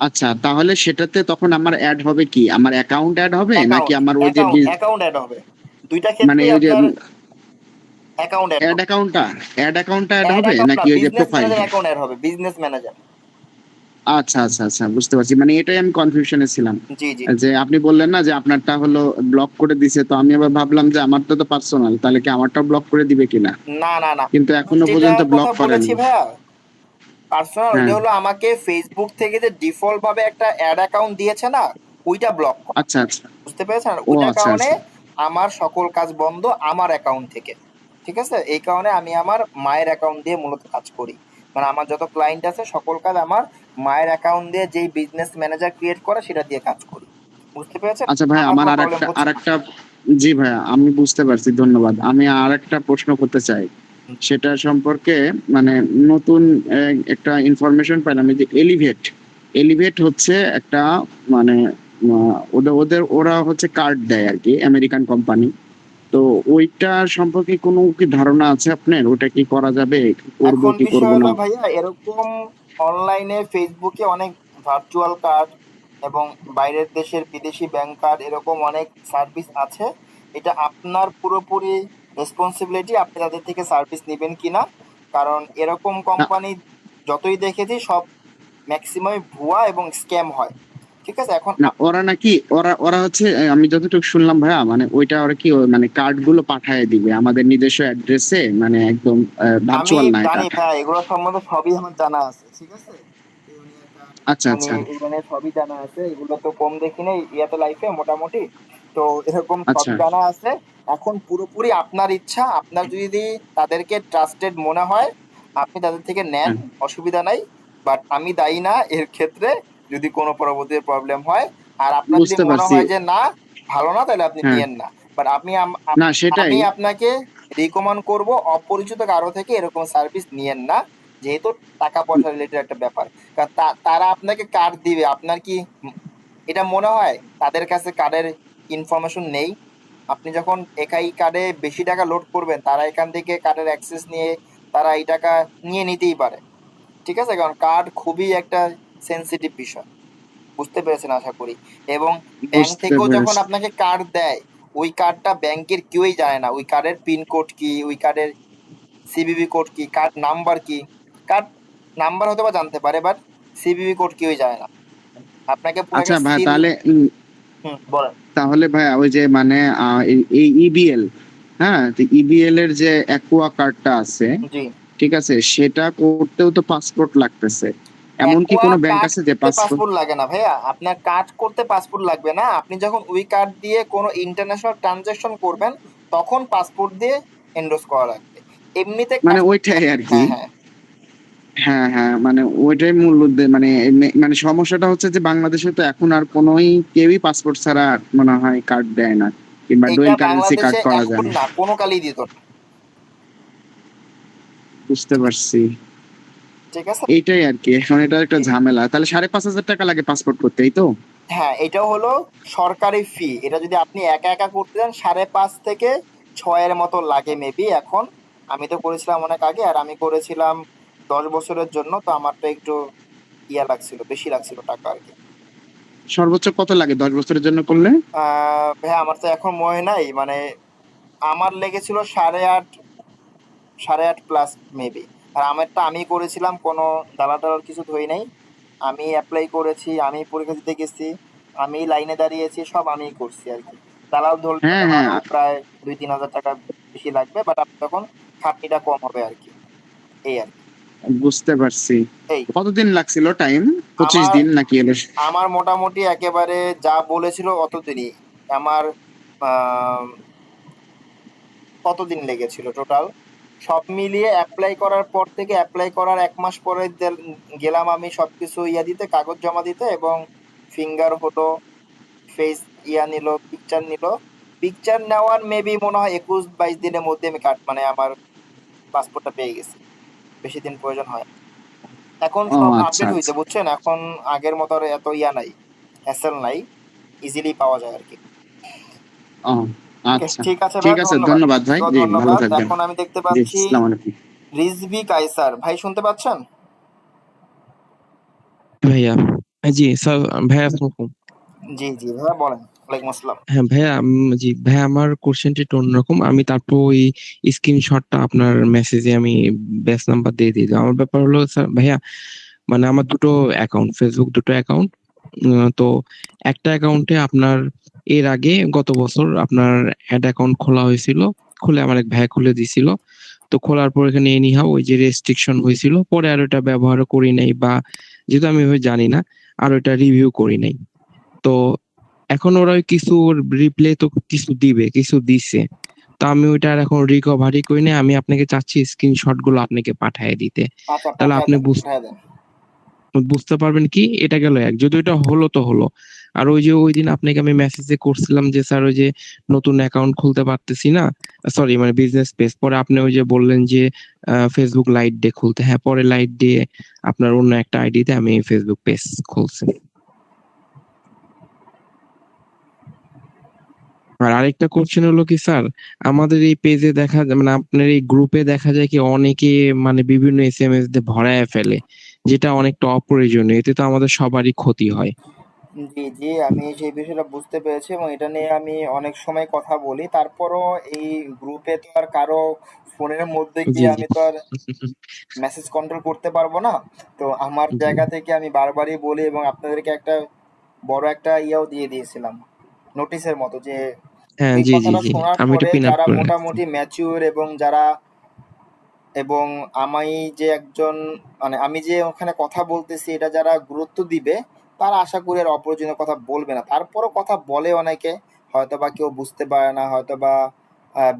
আচ্ছা, তাহলে সেটাতে তখন আমার অ্যাড হবে কি? আমার অ্যাকাউন্ট অ্যাড হবে নাকি আমার ওই যে অ্যাকাউন্ট অ্যাড হবে, দুইটা মানে ক্ষেত্রেই ওই যে আপনার অ্যাকাউন্ট অ্যাড অ্যাড হবে। অ্যাকাউন্টটা অ্যাড হবে নাকি ওই যে business profile? Manager account add হবে, বিজনেস ম্যানেজার। আচ্ছা আচ্ছা আচ্ছা, বুঝতে পারছি। মানে এটাই আমি কনফিউশনে ছিলাম, জি জি। যে আপনি বললেন না যে আপনারটা হলো ব্লক করে দিছে, তো আমি আবার ভাবলাম যে আমারটা তো পার্সোনাল, তাহলে কি আমারটাও ব্লক করে দিবে কিনা, না না না, কিন্তু এখনো পর্যন্ত যেটার ব্লক কথা করেনি। বলেছি ভাইয়া পার্সোনাল, হ্যাঁ, ওইটা হলো আমাকে ফেসবুক থেকে যে ডিফল্ট ভাবে একটা অ্যাড অ্যাকাউন্ট দিয়েছে না, ওইটা ব্লক করা। আচ্ছা আচ্ছা। বুঝতে পেরেছেন? ও ওইটার আচ্ছা কারণে আচ্ছা। আমার সকল কাজ বন্ধ আমার অ্যাকাউন্ট থেকে, ঠিক আছে? এই কারণে আমি আমার মায়ের অ্যাকাউন্ট দিয়ে মূলত কাজ করি। মানে আমার যত ক্লায়েন্ট আছে সকল কাজ আমার মায়ের অ্যাকাউন্ট দিয়ে, যেই বিজনেস ম্যানেজার ক্রিয়েট করে সেটা দিয়ে কাজ করি। বুঝতে পেরেছেন? আচ্ছা ভাই, আমার আমার কোনো আর প্রবলেম একটা হচ্ছে না। জি ভাইয়া, আমি বুঝতে পারছি, ধন্যবাদ। আমি আর একটা প্রশ্ন করতে চাই, সেটা সম্পর্কে মানে নতুন একটা ইনফরমেশন পেলাম, এই যে এলিভেট হচ্ছে একটা মানে ওরা হচ্ছে কার্ড দেয় আর কি, আমেরিকান কোম্পানি। তো ওইটা সম্পর্কে কোনো কি ধারণা আছে আপনার? ওটা কি করা যাবে, করব এখন কি করব বিষয় হলো না? ভাইয়া, এরকম অনলাইনে ফেসবুকে অনেক ভার্চুয়াল কার্ড এবং বাইরের দেশের বিদেশি ব্যাংক কার্ড এরকম অনেক সার্ভিস আছে। এটা আপনার পুরোপুরি রেসপন্সিবিলিটি আপনি তাদের থেকে সার্ভিস নেবেন কিনা, কারণ এরকম না কোম্পানি যতই দেখেছি সব ম্যাক্সিমাম ভুয়া এবং স্ক্যাম হয়, ঠিক আছে? এখন না, ওরা নাকি ওরা হচ্ছে আমি যতটুকু শুনলাম ভাইয়া, মানে ওইটা ওরা কি মানে কার্ড গুলো পাঠায় দিবে আমাদের নিজস্ব অ্যাড্রেসে, মানে একদম আমি ভার্চুয়াল না এটা? জানি ভাই, এগুলো সম্বন্ধে সবই আমার জানা আছে, ঠিক আছে? আচ্ছা উনি আচ্ছা এখানে সবই জানা আছে, এগুলো তো কম দেখি নাই ইয়াতে লাইফে মোটামুটি, তো এরকম আচ্ছা। সবই জানা আছে। এখন পুরোপুরি আপনার ইচ্ছা, আপনার যদি তাদেরকে ট্রাস্টেড মনে হয় আপনি তাদের থেকে নেন, হ্যাঁ, অসুবিধা নাই। বাট আমি দায়ী না এর ক্ষেত্রে যদি কোনো পরবর্তী প্রবলেম হয়। আর আপনার যদি বুঝতে মনে পারছি। হয় যে না ভালো না, তাহলে আপনি হ্যাঁ, নিয়েন না। বাট না সেটাই। আমি আপনাকে রিকমেন্ড করব অপরিচিত কারো থেকে এরকম সার্ভিস নিয়েন না, যেহেতু টাকা পয়সা রিলেটেড একটা ব্যাপার। কারণ তারা আপনাকে কার্ড দিবে, আপনার কি এটা মনে হয় তাদের কাছে কার্ডের ইনফরমেশন নেই? আপনি যখন একাই কার্ডে বেশি টাকা লোড করবেন, তারা এখান থেকে কার্ডের অ্যাক্সেস নিয়ে তারা এই টাকা নিয়ে নিতেই পারে, ঠিক আছে? কারণ কার্ড খুবই একটা সেনসিটিভ বিষয়, বুঝতে পেরেছেন আশা করি। এবং ব্যাংক বুঝতে থেকেও যখন পেরেছি। আপনাকে কার্ড দেয়, ওই কার্ডটা ব্যাংকের কেউই জানে না, ওই কার্ডের পিন কোড কি, ওই কার্ডের সিভিভি কোড কি, কার্ড নাম্বার কি। কার্ড নাম্বার হয়তো বা জানতে পারে, বাট সিভিভি কোড কেউই জানে না। আপনাকে পুরো আচ্ছা একটা ভাই, সিল। তাহলে বলেন। তাহলে ভাই ওই যে মানে এই ইবিএল, হ্যাঁ, তো ইবিএল এর যে অ্যাকুয়া কার্ডটা আছে, জি। ঠিক আছে, সেটা করতেও তো পাসপোর্ট লাগতেছে। এমন কি অ্যাকোয়া কোনো ব্যাংক কার্ড আছে যে করতে পাসপোর্ট? পাসপোর্ট লাগে না ভাইয়া, আপনার কার্ড করতে পাসপোর্ট লাগবে না। আপনি যখন ওই কার্ড দিয়ে কোনো ইন্টারন্যাশনাল ট্রানজাকশন করবেন তখন পাসপোর্ট দিয়ে এন্ডোর্স করা লাগবে, এমনিতে মানে কাজ। ওইটাই আর কি। হ্যাঁ হ্যাঁ। হ্যাঁ হ্যাঁ, মানে ওইটাই মূল মানে মানে সমস্যাটা হচ্ছে যে বাংলাদেশে তো এখন আর কোনোই কেউই পাসপোর্ট ছাড়া মনে হয় কার্ড দেয় না, কিংবা এটা ডুয়েল কারেন্সি কার্ড বাংলাদেশে করা যায় এখন না। না, কোনো কালেই দিত না, বুঝতে পারছি। ঠিক আছে? এইটাই আর কি, এখন এটা একটা ঝামেলা। তাহলে 5,500 টাকা লাগে পাসপোর্ট করতে, এই তো? হ্যাঁ, এটাও হলো সরকারি ফি। এটা যদি আপনি একা একা করতে যান 5.5 থেকে 6 মতো লাগে মেবি এখন। আমি তো করেছিলাম অনেক আগে, আর আমি করেছিলাম 10 বছরের জন্য, তো আমারটা একটু ইয়া লাগছিল, বেশি লাগছিল টাকা আর কি। সর্বোচ্চ কত লাগে 10 বছরের জন্য করলে? ভাইয়া আমার তো এখন মনে নাই, মানে আমার লেগেছিল 8.5 প্লাস মেবি। আর আমারটা আমি করেছিলাম, কোনো দালাল টালাল কিছু ধরি নাই। আমি অ্যাপ্লাই করেছি, আমি পরীক্ষা দিতে গেছি, আমি লাইনে দাঁড়িয়েছি, সব আমিই করছি আর কি। দালাল ধরলে হ্যাঁ হয়তো হ্যাঁ, আরো প্রায় 2-3 হাজার টাকা বেশি লাগবে, বাট আপনার তখন খাটনিটা কম হবে আর কি, এই আর কি। বুঝতে পারছি। এই কতদিন লাগছিল টাইম? 25 আমার দিন নাকি এলো? আমার মোটামুটি একেবারে যা বলেছিল অতদিনই। আমার আহ, কতদিন লেগেছিল টোটাল সব মিলিয়ে অ্যাপ্লাই করার পর থেকে, অ্যাপ্লাই করার 1 মাস পরে গেলাম আমি সবকিছু দিতে, কাগজ জমা দিতে, এবং ফিঙ্গার হলো, ফেস নিল, পিকচার নিল। পিকচার নেওয়ার মেবি মনে হয় 21-22 দিনের মধ্যে আমি মানে আমার পাসপোর্টটা পেয়ে গেছি। বেশি দিন প্রয়োজন হয়। এখন ও সব আচ্ছা আপডেট হয়েছে আচ্ছা। বুঝছেন, এখন আগের মতো আর এত নাই, হ্যাসেল নাই, ইজিলি পাওয়া যায় আর কি। ও ওকে, আচ্ছা, ঠিক আছে ঠিক ভাই, আছে, ধন্যবাদ। ধন্যবাদ ভাই, জি ভালো ধন্যবাদ। থাকবেন। এখন আমি দেখতে জি, পাচ্ছি আসসালামু আলাইকুম। রিজভি কায়সার ভাই, শুনতে পাচ্ছেন? ভাইয়া, জি স্যার। ভাইয়া আসসালামু আলাইকুম। জি জি ভাইয়া বলেন। ওয়ালাইকুম আসসালাম। হ্যাঁ ভাইয়া, জি ভাইয়া, আমার কোশ্চেনটা একটু অন্যরকম। আমি তারপর ওই স্ক্রিনশটটা আপনার মেসেজে আমি ব্যাচ নাম্বার দিয়ে দিলাম। আমার ব্যাপার হলো স্যার ভাইয়া, মানে আমার দুটো অ্যাকাউন্ট, ফেসবুক দুটো অ্যাকাউন্ট। তো একটা অ্যাকাউন্টে আপনার এর আগে গত বছর আপনার অ্যাড অ্যাকাউন্ট খোলা হয়েছিল, খুলে আমার এক ভাইয়া খুলে দিছিল। তো খোলার পর এখানে এনিহাও ওই যে রেস্ট্রিকশন হয়েছিল, পরে আর ওটা ব্যবহারও করি নাই, বা যেহেতু আমি ওইভাবে জানি না, আর ওটা রিভিউ করি নাই। তো এখন ওরা ওই কিছু রিপ্লে তো কিছু দিবে, কিছু দিছে। তো আমি ওইটা আর এখন রিকভারি করি না। আমি আপনাকে চাচ্ছি স্ক্রিনশট গুলো আপনাকে পাঠিয়ে দিতে। আচ্ছা, তাহলে পাঠায় আপনি দেন, পাঠায় দেন। বুঝতে পারবেন কি এটা গেল এক, যদি ওইটা হলো তো হলো। আর ওই যে ওই দিন আপনাকে আমি মেসেজে করছিলাম যে স্যার ওই যে নতুন অ্যাকাউন্ট খুলতে পারতেছি না, সরি মানে বিজনেস পেজ, পরে আপনি ওই যে বললেন যে ফেসবুক লাইট দিয়ে খুলতে। হ্যাঁ, পরে লাইট দিয়ে আপনার অন্য একটা আইডিতে আমি ফেসবুক পেজ খুলছি। আর আরেকটা কোশ্চেন হলো কি স্যার, আমাদের এই পেজে দেখা যায়, মানে আপনার এই গ্রুপে দেখা যায় কি অনেকে মানে বিভিন্ন এসএমএস দিয়ে ভরায় ফেলে, যেটা অনেকটা অপ্রয়োজনীয়। এতে তো আমাদের সবারই ক্ষতি হয়। জি জি, আমি সেই বিষয়টা বুঝতে পেরেছি এবং এটা নিয়ে আমি অনেক সময় কথা বলি। তারপরও এই গ্রুপে তো আর কারো ফোনের মধ্যে জি গিয়ে জি। আমি তো আর মেসেজ কন্ট্রোল করতে পারবো না। তো আমার জি জায়গা থেকে আমি বারবারই বলি, এবং আপনাদেরকে একটা বড় একটা দিয়ে দিয়েছিলাম, নোটিশের মতো, যে হ্যাঁ, এই জি জি কথাটা জি, শোনার আমি এটা পরে পিন আপ যারা করে রাখছি। মোটামুটি ম্যাচিউর, এবং আমি যে একজন, মানে আমি যে ওখানে কথা বলতেছি এটা যারা গুরুত্ব দিবে, তারা আশা করি আর অপ্রয়োজনীয় কথা বলবে না। তারপরও কথা বলে অনেকে, হয়তো বা কেউ বুঝতে পারে না, হয়তো বা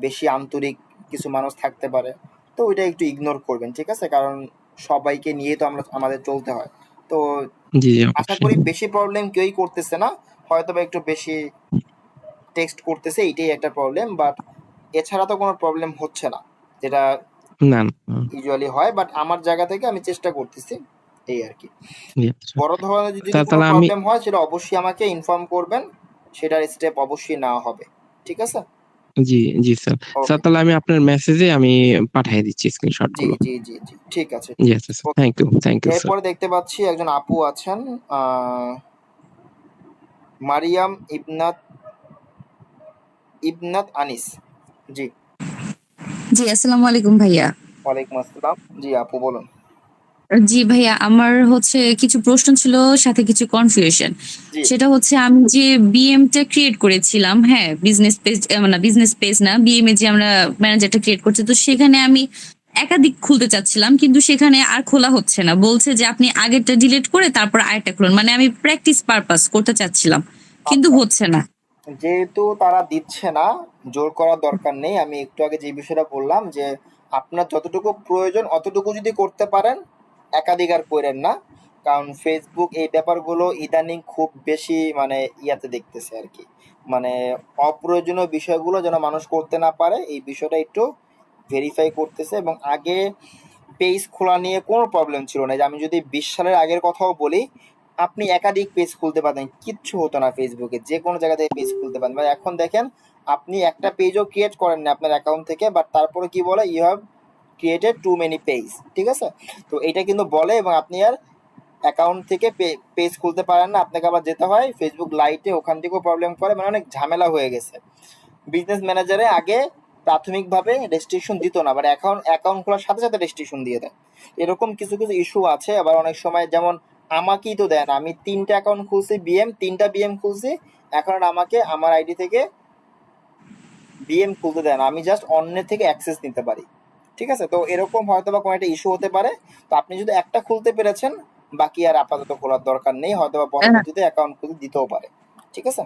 বেশি আন্তরিক কিছু মানুষ থাকতে পারে। তো ওইটা একটু ইগনোর করবেন, ঠিক আছে? কারণ সবাইকে নিয়ে তো আমাদের চলতে হয়। তো জি জি, আশা অবশ্যই। করি বেশি প্রবলেম কেউই করতেছে না, হয়তো বা একটু বেশি টেক্সট করতেছে, এইটাই একটা প্রবলেম, বাট এছাড়া তো কোনো প্রবলেম হচ্ছে না, যেটা না না, ইউজুয়ালি হয়। বাট আমার জায়গা থেকে আমি চেষ্টা করতেছি, এই আর কি। জি আচ্ছা। বড় ধরনের যদি কোনো তাহলে আমি, প্রবলেম হয় সেটা অবশ্যই আমাকে ইনফর্ম করবেন, সেটার স্টেপ অবশ্যই নেওয়া হবে, ঠিক আছে? জি জি স্যার। স্যার ওকে, তাহলে আমি আপনার মেসেজে আমি পাঠিয়ে দিচ্ছি স্ক্রিনশট জি গুলো। জি জি জি, ঠিক আছে, জি ঠিক আচ্ছা আছে, sir, okay. Thank you, thank you sir. এরপরে দেখতে পাচ্ছি একজন আপু আছেন, মারিয়াম ইবনাত আনিস। জি, জি, আসসালামু আলাইকুম ভাইয়া। ওয়ালাইকুম আসসালাম। জি আপু বলুন। জি ভাইয়া, আমার হচ্ছে কিছু প্রশ্ন ছিল, সাথে কিছু কনফিউশন। জি সেটা হচ্ছে আমি যে বিএম টা ক্রিয়েট করেছিলাম, হ্যাঁ বিজনেস পেজ, মানে বিজনেস পেজ না, বিএম এ যে আমরা ম্যানেজারটা ক্রিয়েট করছি, তো সেখানে আমি একাধিক খুলতে চাচ্ছিলাম, কিন্তু সেখানে আর খোলা হচ্ছে না। বলছে যে আপনি আগেরটা ডিলিট করে তারপর আরেকটা খুলুন, মানে আমি প্র্যাকটিস পারপাস করতে চাচ্ছিলাম, কিন্তু আচ্ছা, হচ্ছে না। যেহেতু তারা দিচ্ছে না, জোর করার দরকার নেই। আমি একটু আগে যে বিষয়টা বললাম, যে আপনার যতটুকু প্রয়োজন অতটুকু যদি করতে পারেন, একাধিক আর করেন না। কারণ ফেসবুক এই ব্যাপারগুলো ইদানিং খুব বেশি মানে দেখতেছে আর কি, মানে অপ্রয়োজনীয় বিষয়গুলো যেন মানুষ করতে না পারে, এই বিষয়টা একটু ভেরিফাই করতেছে। এবং আগে পেজ খোলা নিয়ে কোনো প্রবলেম ছিল না। যে আমি যদি 20 সালের আগের কথাও বলি, আপনি একাধিক পেজ খুলতে পারতেন, কিচ্ছু হতো না ফেসবুকে, যে কোনো জায়গা থেকে পেজ খুলতে পারেন। মানে এখন দেখেন, আপনি একটা পেজও ক্রিয়েট করেন না আপনার অ্যাকাউন্ট থেকে, বাট তারপরে কি বলে, you have created too many page, ঠিক আছে? তো এটা কিন্তু বলে, এবং আপনি আর অ্যাকাউন্ট থেকে পেজ খুলতে পারেন না, আপনাকে আবার যেতে হয় ফেসবুক লাইটে, ওখান থেকেও প্রবলেম করে, মানে অনেক ঝামেলা হয়ে গেছে। বিজনেস ম্যানেজারে আগে প্রাথমিকভাবে রেস্ট্রিকশন দিত না, বাট এখন অ্যাকাউন্ট খোলার সাথে সাথে রেস্ট্রিকশন দিয়ে দেয়। এরকম কিছু কিছু ইস্যু আছে। আবার অনেক সময় যেমন আমাকেই তো দেন, আমি 3টা অ্যাকাউন্ট খুলছি, 3টা বিএম খুলছি, এখন আর আমাকে আমার আইডি থেকে বিএম খুলতে দেন, আমি জাস্ট অন্যের থেকে অ্যাক্সেস নিতে পারি। ঠিক আছে, তো এরকম হয়তো বা কোনো একটা ইস্যু হতে পারে। তো আপনি যদি একটা খুলতে পেরেছেন, বাকি আর আপাতত খোলার দরকার নেই, হয়তো বা পরবর্তীতে অ্যাকাউন্ট খুলে দিতেও পারে। ঠিক আছে,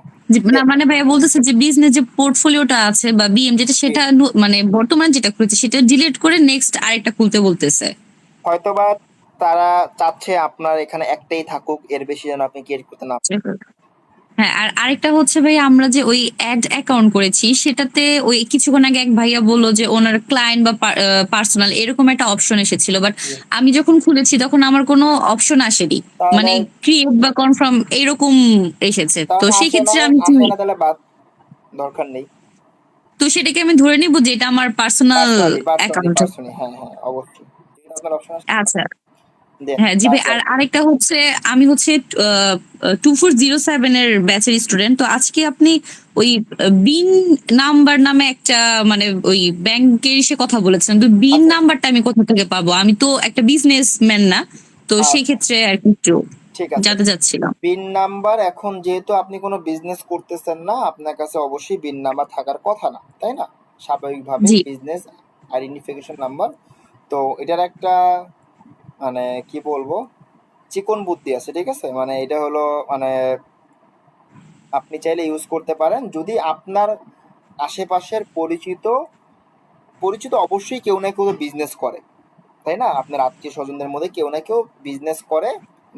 না মানে ভাইয়া বলতেছে যে বিজনেস যে পোর্টফোলিওটা আছে বা বিএম যেটা, সেটা মানে বর্তমানে যেটা খুলেছে সেটা ডিলিট করে নেক্সট আরেকটা খুলতে বলতেছে। হয়তোবা তারা চাচ্ছে আপনার এখানে একটাই থাকুক, এর বেশি যেন আপনি ক্রিয়েট করতে না পারেন। হ্যাঁ, আর আরেকটা হচ্ছে ভাই, আমরা যে ওই অ্যাড অ্যাকাউন্ট করেছি সেটাতে ওই কিছুক্ষণ আগে এক ভাইয়া বললো যে ওনার ক্লায়েন্ট বা পার্সোনাল এরকম একটা অপশন এসেছিল, বাট আমি যখন খুলেছি তখন আমার কোনো অপশন আসেনি, মানে তাহলে ক্রিয়েট বা কনফার্ম এরকম এসেছে। তো তাহলে সেই ক্ষেত্রে আসে আমি না তাহলে বাদ, দরকার নেই। তো সেটাকে আমি ধরে নিব যে এটা আমার পার্সোনাল অ্যাকাউন্ট। হ্যাঁ হ্যাঁ অবশ্যই, যেটা আপনার অপশন আছে আচ্ছা, দেন। হ্যাঁ জি ভাই। আর আরেকটা হচ্ছে, আমি হচ্ছে 2407 এর ব্যাচের স্টুডেন্ট। তো আজকে আপনি ওই বিন নাম্বার নামে একটা মানে ওই ব্যাংকের এসে কথা বলেছেন, তো বিন আচ্ছা, নাম্বারটা আমি কোথা থেকে পাবো? আমি তো একটা বিজনেসম্যান না, তো সেই আচ্ছা, ক্ষেত্রে আর কি একটু ঠিক আছে। জানতে চাচ্ছিলাম। পিন নাম্বার, এখন যেহেতু আপনি কোনো বিজনেস করতেছেন না, আপনার কাছে অবশ্যই পিন নাম্বার থাকার কথা না, তাই না? স্বাভাবিকভাবে জি বিজনেস আইডেন্টিফিকেশন নাম্বার। তো এটার একটা মানে কি বলবো, চিকন বুদ্ধি আছে। ঠিক আছে, মানে এটা হলো মানে আপনি চাইলে ইউজ করতে পারেন যদি আপনার আশেপাশের পরিচিত পরিচিত অবশ্যই কেউ না কেউ বিজনেস করে, তাই না? আপনার আত্মীয় স্বজনদের মধ্যে কেউ না কেউ বিজনেস করে,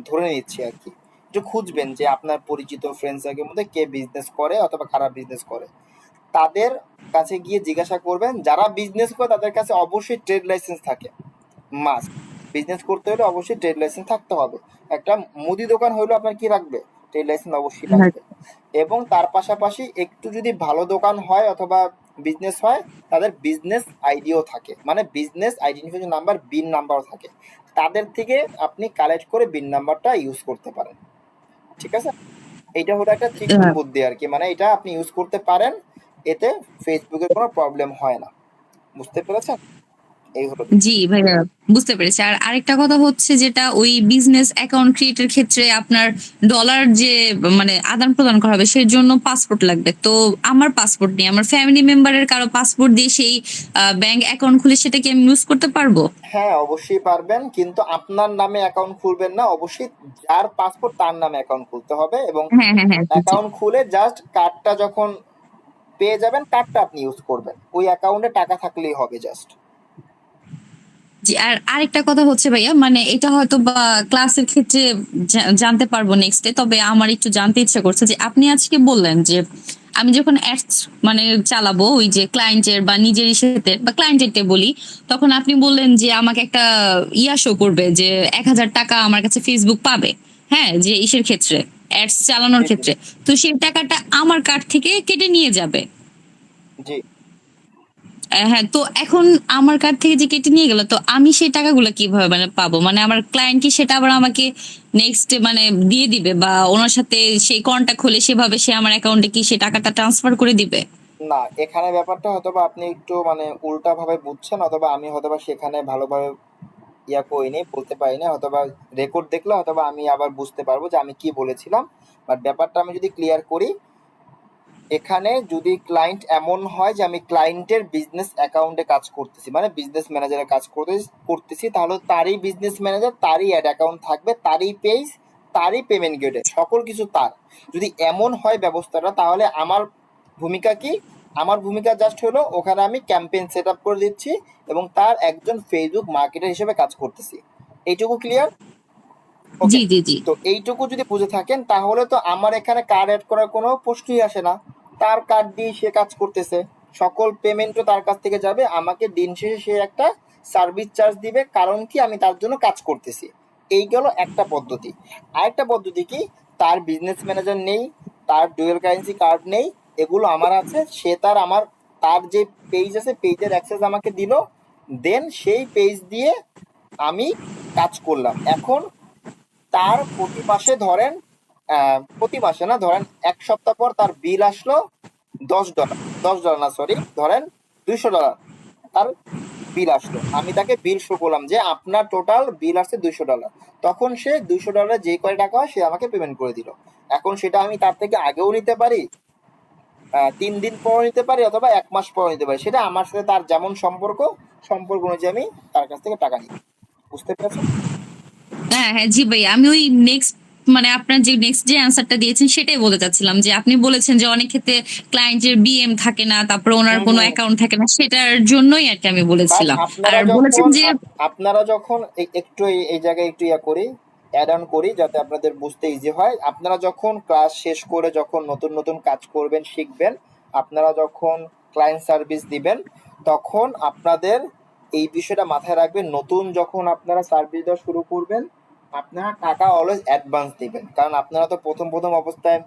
ধরে নিচ্ছি আর কি। একটু খুঁজবেন যে আপনার পরিচিত ফ্রেন্ড সার্কেলের মধ্যে কে বিজনেস করে অথবা খারাপ বিজনেস করে, তাদের কাছে গিয়ে জিজ্ঞাসা করবেন। যারা বিজনেস করে তাদের কাছে অবশ্যই ট্রেড লাইসেন্স থাকে, মাস্ট। বিজনেস করতে হলে অবশ্যই ট্রেড লাইসেন্স থাকতে হবে। একটা মুদি দোকান হইলেও আপনার কি লাগবে? ট্রেড লাইসেন্স অবশ্যই লাগবে। এবং তার পাশাপাশি একটু যদি ভালো দোকান হয় অথবা বিজনেস হয়, তাদের বিজনেস আইডিও থাকে, মানে বিজনেস আইডেন্টিফিকেশন নাম্বার, বিন নাম্বারও থাকে। তাদের থেকে আপনি কালেক্ট করে বিন নাম্বারটা ইউজ করতে পারেন। ঠিক আছে, এইটা হলো একটা চিকন বুদ্ধি আর কি, মানে এটা আপনি ইউজ করতে পারেন, এতে ফেসবুকের কোনো প্রবলেম হয় না। বুঝতে পেরেছেন? এই হলো বিষয়। জি ভাইয়া, বুঝতে পেরেছি। আর আরেকটা কথা হচ্ছে, যেটা ওই বিজনেস অ্যাকাউন্ট ক্রিয়েটের ক্ষেত্রে আপনার ডলার যে মানে আদান প্রদান করা হবে সেই জন্য পাসপোর্ট লাগবে। তো আমার পাসপোর্ট নেই, আমার ফ্যামিলি মেম্বারের কারো পাসপোর্ট দিয়ে সেই ব্যাংক অ্যাকাউন্ট খুলে সেটা কি আমি ইউজ করতে পারবো? হ্যাঁ অবশ্যই পারবেন, কিন্তু আপনার নামে অ্যাকাউন্ট খুলবেন না, অবশ্যই যার পাসপোর্ট তার নামে অ্যাকাউন্ট খুলতে হবে। এবং হ্যাঁ হ্যাঁ হ্যাঁ, জি জি। অ্যাকাউন্ট খুলে জাস্ট কার্ডটা যখন পেয়ে যাবেন, কার্ডটা আপনি ইউজ করবেন, ওই অ্যাকাউন্টে টাকা থাকলেই হবে জাস্ট। জি, আর আরেকটা কথা হচ্ছে ভাইয়া, মানে এটা হয়তো বা ক্লাসের ক্ষেত্রে জানতে পারবো নেক্সটে, তবে আমার একটু জানতে ইচ্ছা করছে যে আপনি আজকে বললেন যে আমি যখন অ্যাডস মানে চালাবো ওই যে ক্লায়েন্টের বা নিজের সাথে বা ক্লায়েন্টেরটা বলি, তখন আপনি বললেন যে আমাকে একটা শো করবে যে 1000 টাকা আমার কাছে ফেসবুক পাবে। হ্যাঁ, যে ইসের ক্ষেত্রে অ্যাডস চালানোর ক্ষেত্রে, তো সেই টাকাটা আমার কার্ড থেকে কেটে নিয়ে যাবে। জি, হ্যাঁ, তো এখন আমার কার্ড থেকে যে কেটে নিয়ে গেল, তো আমি সেই টাকাগুলো কিভাবে মানে পাবো? মানে আমার ক্লায়েন্ট কি সেটা আবার আমাকে নেক্সট মানে দিয়ে দিবে, বা ওনার সাথে সেই কন্টাক্ট হলে সেভাবে সে আমার অ্যাকাউন্টে কি সে টাকাটা ট্রান্সফার করে দিবে? না, এখানে ব্যাপারটা হয়তোবা আপনি একটু মানে উল্টা ভাবে বুঝছেন, অথবা আমি হয়তোবা সেখানে ভালোভাবে করিনি, বলতে পারিনি, হয়তোবা রেকর্ড দেখলে হয়তোবা আমি আবার বুঝতে পারবো যে আমি কি বলেছিলাম। বাট ব্যাপারটা আমি যদি ক্লিয়ার করি, এখানে যদি ক্লায়েন্ট এমন হয় যে আমি ক্লায়েন্টের বিজনেস অ্যাকাউন্টে কাজ করতেছি, মানে বিজনেস ম্যানেজারের কাজ করতেছি, তাহলে তারই বিজনেস ম্যানেজার, তারই অ্যাড অ্যাকাউন্ট থাকবে, তারই পেজ, তারই পেমেন্ট গেটে, সকল কিছু তার। যদি এমন হয় ব্যবস্থাটা, তাহলে আমার ভূমিকা কি? আমার ভূমিকা জাস্ট হলো ওখানে আমি ক্যাম্পেইন সেট আপ করে দিচ্ছি এবং তার একজন ফেসবুক মার্কেটার হিসেবে কাজ করতেছি। এইটুকু ক্লিয়ার? জি ওকে, জি জি। তো এইটুকু যদি বুঝে থাকেন, তাহলে তো আমার এখানে কার্ড অ্যাড করার কোনো প্রশ্নই আসে না। তার কার্ড দিয়ে সে কাজ করতেছে, সকল পেমেন্টও তার কাছ থেকে যাবে, আমাকে দিন শেষে সে একটা সার্ভিস চার্জ দিবে, কারণ কি আমি তার জন্য কাজ করতেছি। এই গেল একটা পদ্ধতি। আরেকটা পদ্ধতি কি, তার বিজনেস ম্যানেজার নেই, তার ডুয়েল কারেন্সি কার্ড নেই, এগুলো আমার আছে, সে তার যে পেজ আছে, পেজের অ্যাক্সেস আমাকে দিল, দেন সেই পেজ দিয়ে আমি কাজ করলাম। এখন তার প্রতি মাসে ধরেন প্রতি মাসে না, ধরেন এক সপ্তাহ পর তার বিল আসলো $10 না সরি, ধরেন $200 তার বিল আসলো। আমি তাকে বিল শো করলাম যে আপনার টোটাল বিল আসছে $200। তখন সে $200 যে কয় টাকা হয় সে আমাকে পেমেন্ট করে দিল। এখন সেটা আমি তার থেকে আগেও নিতে পারি, 3 দিন পর নিতে পারি, অথবা 1 মাস পর নিতে পারি। সেটা আমার সাথে তার যেমন সম্পর্ক অনুযায়ী আমি তার কাছ থেকে টাকা নিই। বুঝতে পেরেছেন? হ্যাঁ হ্যাঁ জি ভাই, আমি ওই নেক্সট মানে আপনার যে নেক্সট যে অ্যান্সারটা দিয়েছেন সেটাই বলতে চাচ্ছিলাম, যে আপনি বলেছেন যে অনেক ক্ষেত্রে ক্লায়েন্টের বিএম থাকে না, তারপর ওনার হুম কোনো হুম। অ্যাকাউন্ট থাকে না, সেটার জন্যই আর কি আমি বাট বলেছিলাম। আর বলেছেন যে আপনারা যখন একটু এই জায়গায় একটু করি, অ্যাড অন করি যাতে আপনাদের বুঝতে ইজি হয়। আপনারা যখন ক্লাস শেষ করে যখন নতুন নতুন কাজ করবেন, শিখবেন, আপনারা যখন ক্লায়েন্ট সার্ভিস দিবেন, তখন আপনাদের এই বিষয়টা মাথায় রাখবেন, নতুন যখন আপনারা সার্ভিস দেওয়া শুরু করবেন, আপনারা টাকা অলওয়েজ অ্যাডভান্স দিবেন। কারণ আপনারা তো প্রথম অবস্থায়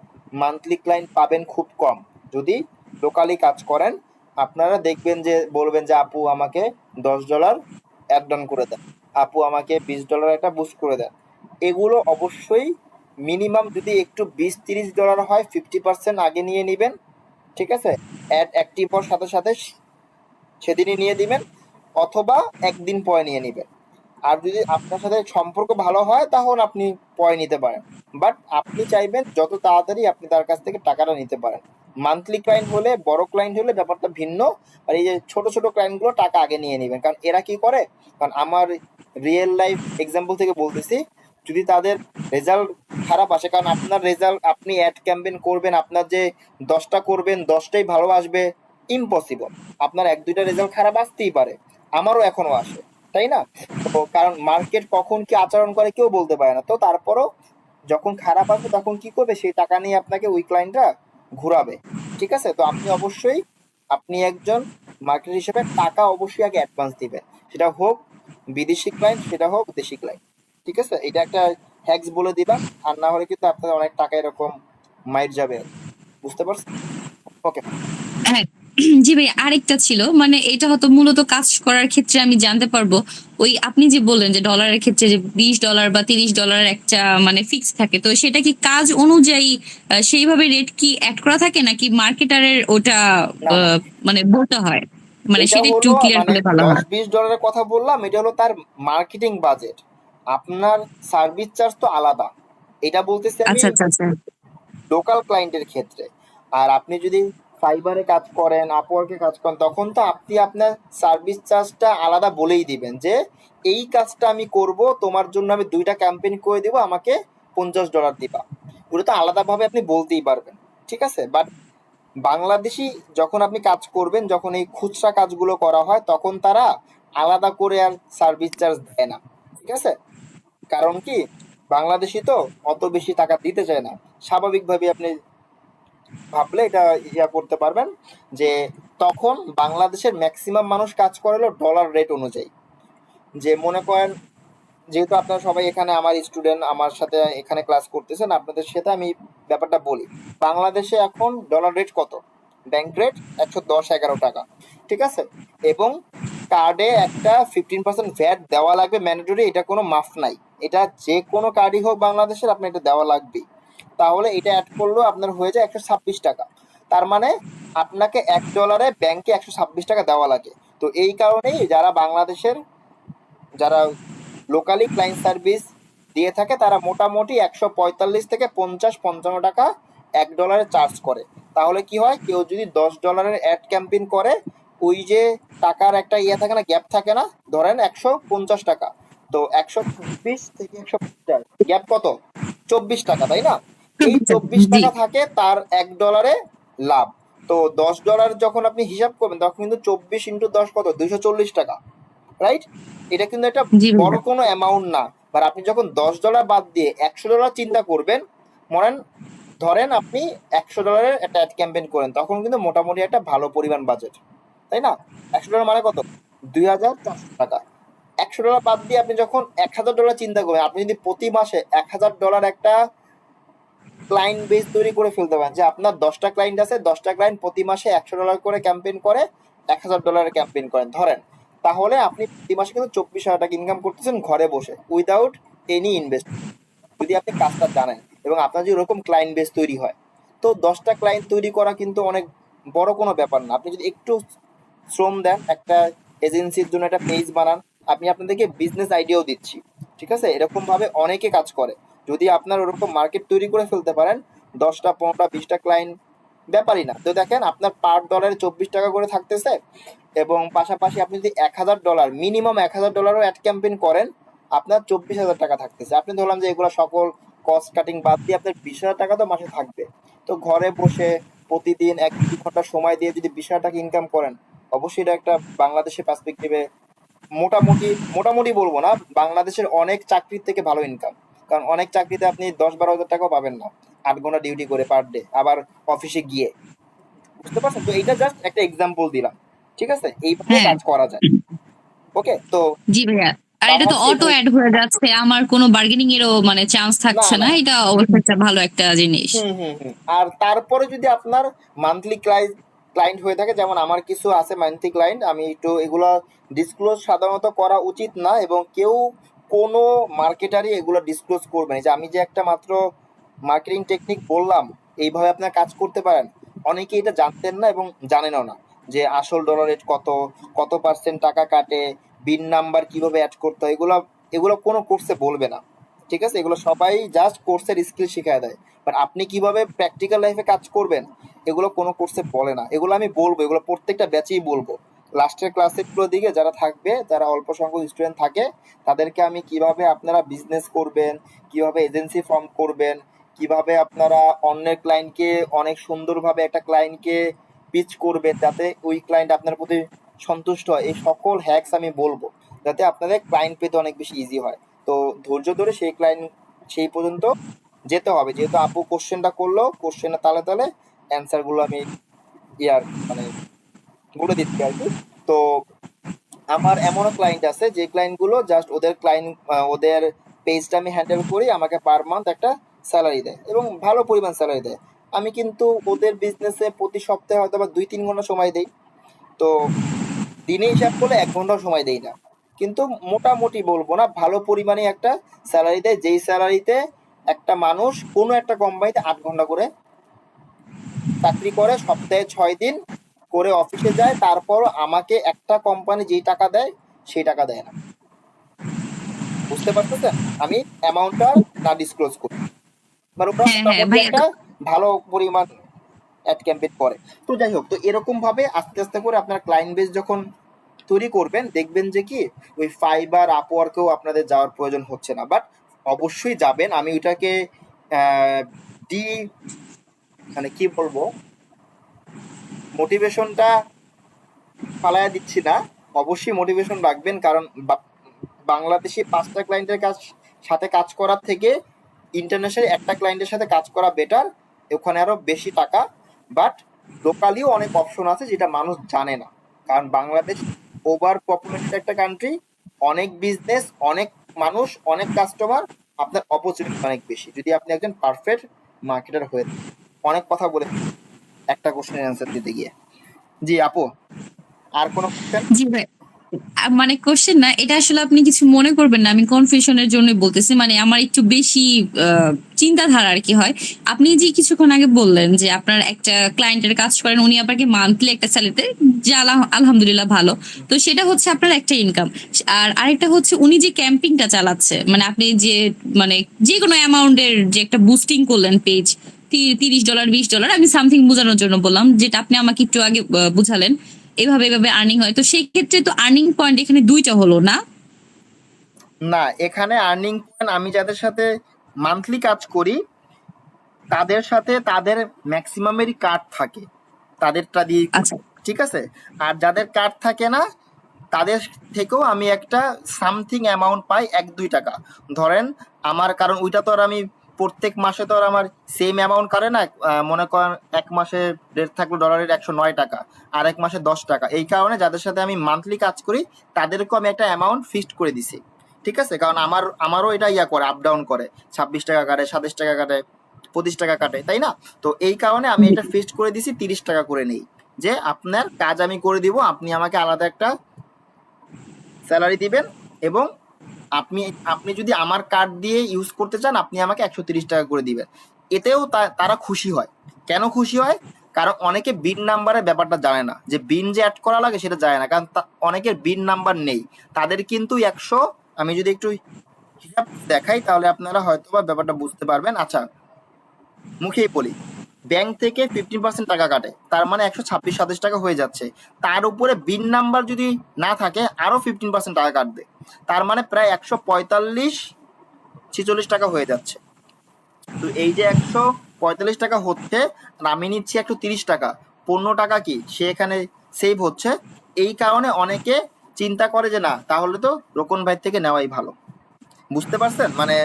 মান্থলি ক্লায়েন্ট পাবেন খুব কম। যদি লোকালি কাজ করেন, আপনারা দেখবেন যে বলবেন যে আপু আমাকে $10 অ্যাড ডান করে দেন, আপু আমাকে $20 একটা বুস্ট করে দেন। এগুলো অবশ্যই মিনিমাম যদি একটু $20-30 হয় 50% আগে নিয়ে নেবেন, ঠিক আছে? অ্যাড অ্যাক্টিভ হওয়ার সাথে সাথে সেদিনই নিয়ে দিবেন, অথবা একদিন পরে নিয়ে নেবেন। আর যদি আপনার সাথে সম্পর্ক ভালো হয় তখন আপনি পরে নিতে পারেন, বাট আপনি চাইবেন যত তাড়াতাড়ি আপনি তার কাছ থেকে টাকাটা নিতে পারেন। মান্থলি ক্লায়েন্ট হলে, বড় ক্লায়েন্ট হলে ব্যাপারটা ভিন্ন। আর এই যে ছোট ক্লায়েন্ট গুলো টাকা আগে নিয়ে নেবেন। কারণ এরা কি করে, কারণ আমার রিয়েল লাইফ এক্সাম্পল থেকে বলতেছি, যদি তাদের রেজাল্ট খারাপ আসে, কারণ আপনার রেজাল্ট, আপনি অ্যাড ক্যাম্পেইন করবেন, আপনার যে 10টা করবেন 10টাই ভালো আসবে ইম্পসিবল। আপনার 1-2টা রেজাল্ট খারাপ আসতেই পারে, আমারও এখনো আসে, তাই না? তো কারণ মার্কেট কখন কি আচরণ করে কেউ বলতে পারে না। তো তারপরও যখন খারাপ আসবে তখন কি করবে, সেই টাকা নিয়ে আপনাকে ওই ক্লায়েন্টরা ঘুরাবে, ঠিক আছে? তো আপনি অবশ্যই, আপনি একজন মার্কেট হিসেবে টাকা অবশ্যই আগে অ্যাডভান্স দিবেন, সেটা হোক বিদেশি ক্লায়েন্ট, সেটা হোক দেশি ক্লায়েন্ট, ঠিক আছে? এটা একটা হ্যাক্স বলে দিলাম, আর না হলে কিন্তু আপনাদের অনেক টাকা এরকম মাইর যাবে। বুঝতে পারছেন? ওকে। হ্যাঁ জি ভাই, আরেকটা ছিল, মানে এটা হয়তো মূলত কাজ করার ক্ষেত্রে আমি জানতে পারবো। ওই আপনি যে বললেন যে ডলারের ক্ষেত্রে যে $20 বা $30 একটা মানে ফিক্স থাকে, তো সেটা কি কাজ অনুযায়ী সেইভাবে রেট কি অ্যাড করা থাকে, নাকি মার্কেটারের ওটা না না, মানে বলতে হয়? মানে এটা সেটা একটু হলো ক্লিয়ার মানে করলে ভালো হয়। $10-20 কথা বললাম, এটা হলো তার মার্কেটিং বাজেট। আপনার সার্ভিস চার্জ তো আলাদা, এটা বলতেছি আমি আচ্ছা আচ্ছা আচ্ছা। লোকাল ক্লায়েন্টের ক্ষেত্রে। আর আপনি যদি ফাইবারে কাজ করেন, আপওয়ার্কে কাজ করেন, তখন তো আপনি আপনার সার্ভিস চার্জটা আলাদা বলেই দিবেন যে এই কাজটা আমি করব, তোমার জন্য আমি 2টা ক্যাম্পেইন করে দিব, আমাকে $50 দিবা। ওটা তো আলাদাভাবে আপনি বলতেই পারবেন, ঠিক আছে? বাট বাংলাদেশি যখন আপনি কাজ করবেন, যখন এই খুচরা কাজগুলো করা হয়, তখন তারা আলাদা করে আর সার্ভিস চার্জ দেয় না, ঠিক আছে? কারণ কি, বাংলাদেশি তো অত বেশি টাকা দিতে চায় না। স্বাভাবিকভাবে আপনি ভাবলে এটা করতে পারবেন যে তখন বাংলাদেশের ম্যাক্সিমাম মানুষ কাজ করে হলো ডলার রেট অনুযায়ী। যে মনে করেন, যেহেতু আপনারা সবাই এখানে আমার স্টুডেন্ট, আমার সাথে এখানে ক্লাস করতেছেন, আপনাদের সাথে আমি ব্যাপারটা বলি। বাংলাদেশে এখন ডলার রেট কত? ব্যাংক রেট 110-11 টাকা, ঠিক আছে? এবং কার্ডে একটা 15% ভ্যাট দেওয়া লাগবে ম্যান্ডেটরি, এটা কোনো মাফ নাই। এটা যে কোনো কার্ডই হোক বাংলাদেশের, আপনার এটা দেওয়া লাগবেই। তাহলে এটা অ্যাড করলেও আপনার হয়ে যায় 126 টাকা। তার মানে আপনাকে $1 ব্যাংকে 126 টাকা দেওয়া লাগে। তো এই কারণেই যারা বাংলাদেশের, যারা লোকালি ক্লায়েন্ট সার্ভিস দিয়ে থাকে, তারা মোটামুটি 145 থেকে 50-55 টাকা $1 চার্জ করে। তাহলে কি হয়, কেউ যদি $10 অ্যাড ক্যাম্পেইন করে, ওই যে টাকার একটা থাকে না, গ্যাপ থাকে না, ধরেন 150 টাকা, তো 126 থেকে 150 গ্যাপ কত? 24 টাকা, তাই না? এই 24 জি টাকা থাকে তার $1 লাভ। তো $10 যখন আপনি হিসাব করবেন, তখন কিন্তু 24 × 10 কত? 240 টাকা, রাইট? এটা কিন্তু একটা জি বড় ভাইয়া। কোনো অ্যামাউন্ট না। আর আপনি যখন $10 বাদ দিয়ে $100 চিন্তা করবেন, ধরেন আপনি $100 একটা অ্যাড ক্যাম্পেইন করেন, তখন কিন্তু মোটামুটি একটা ভালো পরিমাণ বাজেট, তাই না? $100 মানে কত? 2400 টাকা। $100 বাদ দিয়ে আপনি যখন $1000 চিন্তা করবেন, আপনি যদি প্রতি মাসে $1000 একটা ক্লায়েন্ট বেস তৈরি করে ফেলতে পারেন, যে আপনার 10টা ক্লায়েন্ট আছে, 10টা ক্লায়েন্ট প্রতি মাসে $100 করে ক্যাম্পেইন করে, $1000 ক্যাম্পেইন করেন ধরেন, তাহলে আপনি প্রতি মাসে কিন্তু 24,000 টাকা ইনকাম করতেছেন ঘরে বসে, উইদাউট এনি ইনভেস্টমেন্ট। যদি আপনি কাজটা জানেন এবং আপনার যদি ওরকম ক্লায়েন্ট বেস তৈরি হয়, তো 10টা ক্লায়েন্ট তৈরি করা কিন্তু অনেক বড় কোনো ব্যাপার না। আপনি যদি একটু শ্রম দেন, একটা এজেন্সির জন্য একটা পেজ বানান, আমি আপনাদেরকে বিজনেস আইডিয়াও দিচ্ছি, ঠিক আছে? এরকম ভাবে অনেকে কাজ করে। যদি আপনার ওরকম মার্কেট তৈরি করে ফেলতে পারেন, 10টা 15টা 20টা ক্লায়েন্ট ব্যাপারই না। তো দেখেন আপনার পার ডলারে 24 টাকা করে থাকতেছে, এবং পাশাপাশি আপনি যদি $1000 মিনিমাম $1000 অ্যাড ক্যাম্পেইন করেন, আপনার 24,000 টাকা থাকতেছে। আপনি ধরলাম যে এগুলো সকল কস্ট কাটিং বাদ দিয়ে আপনার 20,000 টাকা তো মাসে থাকবে। তো ঘরে বসে প্রতিদিন 1-2 ঘন্টা সময় দিয়ে যদি 20,000 টাকা ইনকাম করেন, অবশ্যই এটা একটা বাংলাদেশের পার্সপেক্টিভে মোটামুটি, মোটামুটি বলবো না, বাংলাদেশের অনেক চাকরির থেকে ভালো ইনকাম। কারণ অনেক চাকরিতে আপনি 10-12 হাজার টাকাও পাবেন না 8 ঘন্টা ডিউটি করে পার ডে, আবার অফিসে গিয়ে। বুঝতে পারছেন? তো এইটা জাস্ট একটা এক্সাম্পল দিলাম, ঠিক আছে? এইভাবে হ্যাঁ কাজ করা যায়। ওকে, তো জি ভাইয়া। আর এটা তো আমার অটো অ্যাড হয়ে যাচ্ছে, আমার কোনো বার্গেনিং এরও মানে চান্স না থাকছে না, না এটা অবশ্যই একটা ভালো একটা জিনিস। আর তারপরে যদি আপনার মান্থলি ক্লায়েন্ট হয়ে থাকে, যেমন আমার কিছু আছে মান্থলি ক্লায়েন্ট, আমি একটু এগুলো ডিসক্লোজ সাধারণত করা উচিত না, এবং কেউ কোনো মার্কেটারই এগুলো ডিসক্লোজ করবে না। যে আমি যে একটা মাত্র মার্কেটিং টেকনিক বললাম, এইভাবে আপনার কাজ করতে পারেন, অনেকে এটা জানতেন না এবং জানেনও না যে আসল ডলার রেট কত, কত পার্সেন্ট টাকা কাটে, বিন নাম্বার কিভাবে অ্যাড করতে হয়, এগুলো এগুলো কোনো কোর্সে বলবে না, ঠিক আছে? এগুলো সবাই জাস্ট কোর্সের স্কিল শিখায় দেয়, বাট আপনি কিভাবে প্র্যাকটিক্যাল লাইফে কাজ করবেন এগুলো কোনো কোর্সে বলে না। এগুলো আমি বলবো, এগুলো প্রত্যেকটা ব্যাচেই বলবো। লাস্টের ক্লাসেরগুলোর দিকে যারা থাকবে, যারা অল্প সংখ্যক স্টুডেন্ট থাকে, তাদেরকে আমি কিভাবে আপনারা বিজনেস করবেন, কিভাবে এজেন্সি ফর্ম করবেন, কিভাবে আপনারা অন্যের ক্লায়েন্টকে অনেক সুন্দরভাবে একটা ক্লায়েন্টকে পিচ করবেন যাতে ওই ক্লায়েন্ট আপনার প্রতি সন্তুষ্ট হয়, এই সকল হ্যাকস আমি বলবো, যাতে আপনাদের ক্লায়েন্ট পেতে অনেক বেশি ইজি হয়। তো ধৈর্য ধরে সেই ক্লায়েন্ট সেই পর্যন্ত যেতে হবে। যেহেতু আপু কোশ্চেনটা করলো, কোশ্চেনের তালে তালে অ্যান্সারগুলো আমি ইয়ার মানে বলে দিচ্ছি আর কি। তো আমার এমনও ক্লায়েন্ট আছে যে ক্লায়েন্টগুলো জাস্ট ওদের পেজটা আমি হ্যান্ডেল করি, আমাকে পার মান্থ একটা স্যালারি দেয় এবং ভালো পরিমাণ স্যালারি দেয়। আমি কিন্তু ওদের বিজনেসে প্রতি সপ্তাহে হয়তো বা 2-3 ঘন্টা সময় দেই। তো দিনে হিসাব করলে 1 ঘন্টাও সময় দেই না, কিন্তু মোটামুটি বলবো না, ভালো পরিমাণে একটা স্যালারি দেয়, যেই স্যালারিতে একটা মানুষ কোনো একটা কোম্পানিতে 8 ঘন্টা করে চাকরি করে, সপ্তাহে 6 দিন করে অফিসে যায়, তারপরও আমাকে একটা কোম্পানি যেই টাকা দেয় সেই টাকা দেয় না। বুঝতে পারতেছেন? আমি অ্যামাউন্টটা না ডিসক্লোজ করি, মানে ওরা হ্যাঁ হ্যাঁ মোটামুটি ভাইয়া। একটা ভালো পরিমাণ অ্যাড ক্যাম্পেইন করে। তো যাই হোক, তো এরকম ভাবে আস্তে আস্তে করে আপনার ক্লায়েন্ট বেস যখন তৈরি করবেন, দেখবেন যে কি ওই ফাইবার আপওয়ার্কেও আপনাদের যাওয়ার প্রয়োজন হচ্ছে না। বাট অবশ্যই যাবেন, আমি ওইটাকে ডি মানে কি বলবো, মোটিভেশনটা ফালায়া দিচ্ছি না, অবশ্যই মোটিভেশন রাখবেন। কারণ বাংলাদেশি 5টা ক্লায়েন্টের সাথে কাজ করার থেকে ইন্টারন্যাশনাল একটা ক্লায়েন্টের সাথে কাজ করা বেটার, ওখানে আরো বেশি টাকা। বাট লোকালিও অনেক অপশন আছে যেটা মানুষ জানে না, কারণ বাংলাদেশ ওভার পপুলেটেড একটা কান্ট্রি, অনেক বিজনেস, অনেক মানুষ, অনেক কাস্টমার, আপনার অপরচুনিটি অনেক বেশি যদি আপনি একজন পারফেক্ট মার্কেটার হয়ে থাকেন। অনেক কথা বলে একটা কোশ্চেনের অ্যান্সার দিতে গিয়ে। জি আপু, আর কোনো কোশ্চেন? জি ভাই। মানে কোশ্চেন না, এটা আসলে আপনি কিছু মনে করবেন না, আমি কনফিউশনের জন্য বলতেছি, মানে আমার একটু বেশি চিন্তাধারা আর কি হয়। আপনি যে কিছুক্ষণ আগে বললেন যে আপনার একটা ক্লায়েন্টের কাজ করেন, উনি আপনাকে মান্থলি একটা স্যালারিতে, যে আলহামদুলিল্লাহ ভালো, তো সেটা হচ্ছে আপনার একটা ইনকাম। আর আরেকটা হচ্ছে উনি যে ক্যাম্পিংটা চালাচ্ছে, মানে আপনি যে মানে যে কোনো অ্যামাউন্টের যে একটা বুস্টিং করলেন পেজ, $30 $20, আমি সামথিং বোঝানোর জন্য বললাম, যেটা আপনি আমাকে একটু আগে বুঝালেন, এভাবে আর্নিং হয়। তো সেই ক্ষেত্রে তো আর্নিং পয়েন্ট এখানে দুইটা হলো না? না, এখানে আর্নিং পয়েন্ট আমি যাদের সাথে মান্থলি কাজ করি তাদের সাথে তাদের ম্যাক্সিমামেরই কার্ড থাকে, তাদেরটা দিয়ে, আচ্ছা ঠিক আছে? আর যাদের কার্ড থাকে না তাদের থেকেও আমি একটা সামথিং অ্যামাউন্ট পাই, 1-2 টাকা ধরেন আমার। কারণ ওইটা তো আর আমি প্রত্যেক মাসে তো আর আমার সেম অ্যামাউন্ট কাটে না। মনে করেন এক মাসে রেট থাকলো ডলারের 109 টাকা, আর এক মাসে 10 টাকা। এই কারণে যাদের সাথে আমি মান্থলি কাজ করি তাদেরকেও আমি একটা অ্যামাউন্ট ফিক্সড করে দিছি, ঠিক আছে? কারণ আমারও এটা করে, আপ ডাউন করে, 26 টাকা কাটে, 27 টাকা কাটে, 25 টাকা কাটে, তাই না? তো এই কারণে আমি এটা ফিক্সড করে দিছি 30 টাকা করে নেই, যে আপনার কাজ আমি করে দিব, আপনি আমাকে আলাদা একটা স্যালারি দিবেন এবং আপনি আপনি যদি আমার কার্ড দিয়ে ইউজ করতে চান, আপনি আমাকে 130 টাকা করে দিবেন। এতেও তারা খুশি হয়। কেন খুশি হয়? কারণ অনেকে বিন নাম্বারের ব্যাপারটা জানে না, যে বিন যে অ্যাড করা লাগে সেটা জানে না, কারণ অনেকের বিন নাম্বার নেই। তাদের কিন্তু 100, আমি যদি একটু হিসাব দেখাই তাহলে আপনারা হয়তো বা ব্যাপারটা বুঝতে পারবেন। আচ্ছা, মুখেই বলি, ব্যাংক থেকে 15% টাকা কাটে, তার মানে 126-27 টাকা হয়ে যাচ্ছে। তার উপরে বিন নাম্বার যদি না থাকে আরো 15% টাকা কাটবে, তার মানে প্রায় 145-46 টাকা হয়ে যাচ্ছে। তো এই যে 145 টাকা হচ্ছে, আর আমি নিচ্ছি 130 টাকা, 15 টাকা কি সে এখানে সেভ হচ্ছে। এই কারণে অনেকে চিন্তা করে যে না, তাহলে তো রোকন ভাই থেকে নেওয়াই ভালো। বুঝতে পারছেন? মানে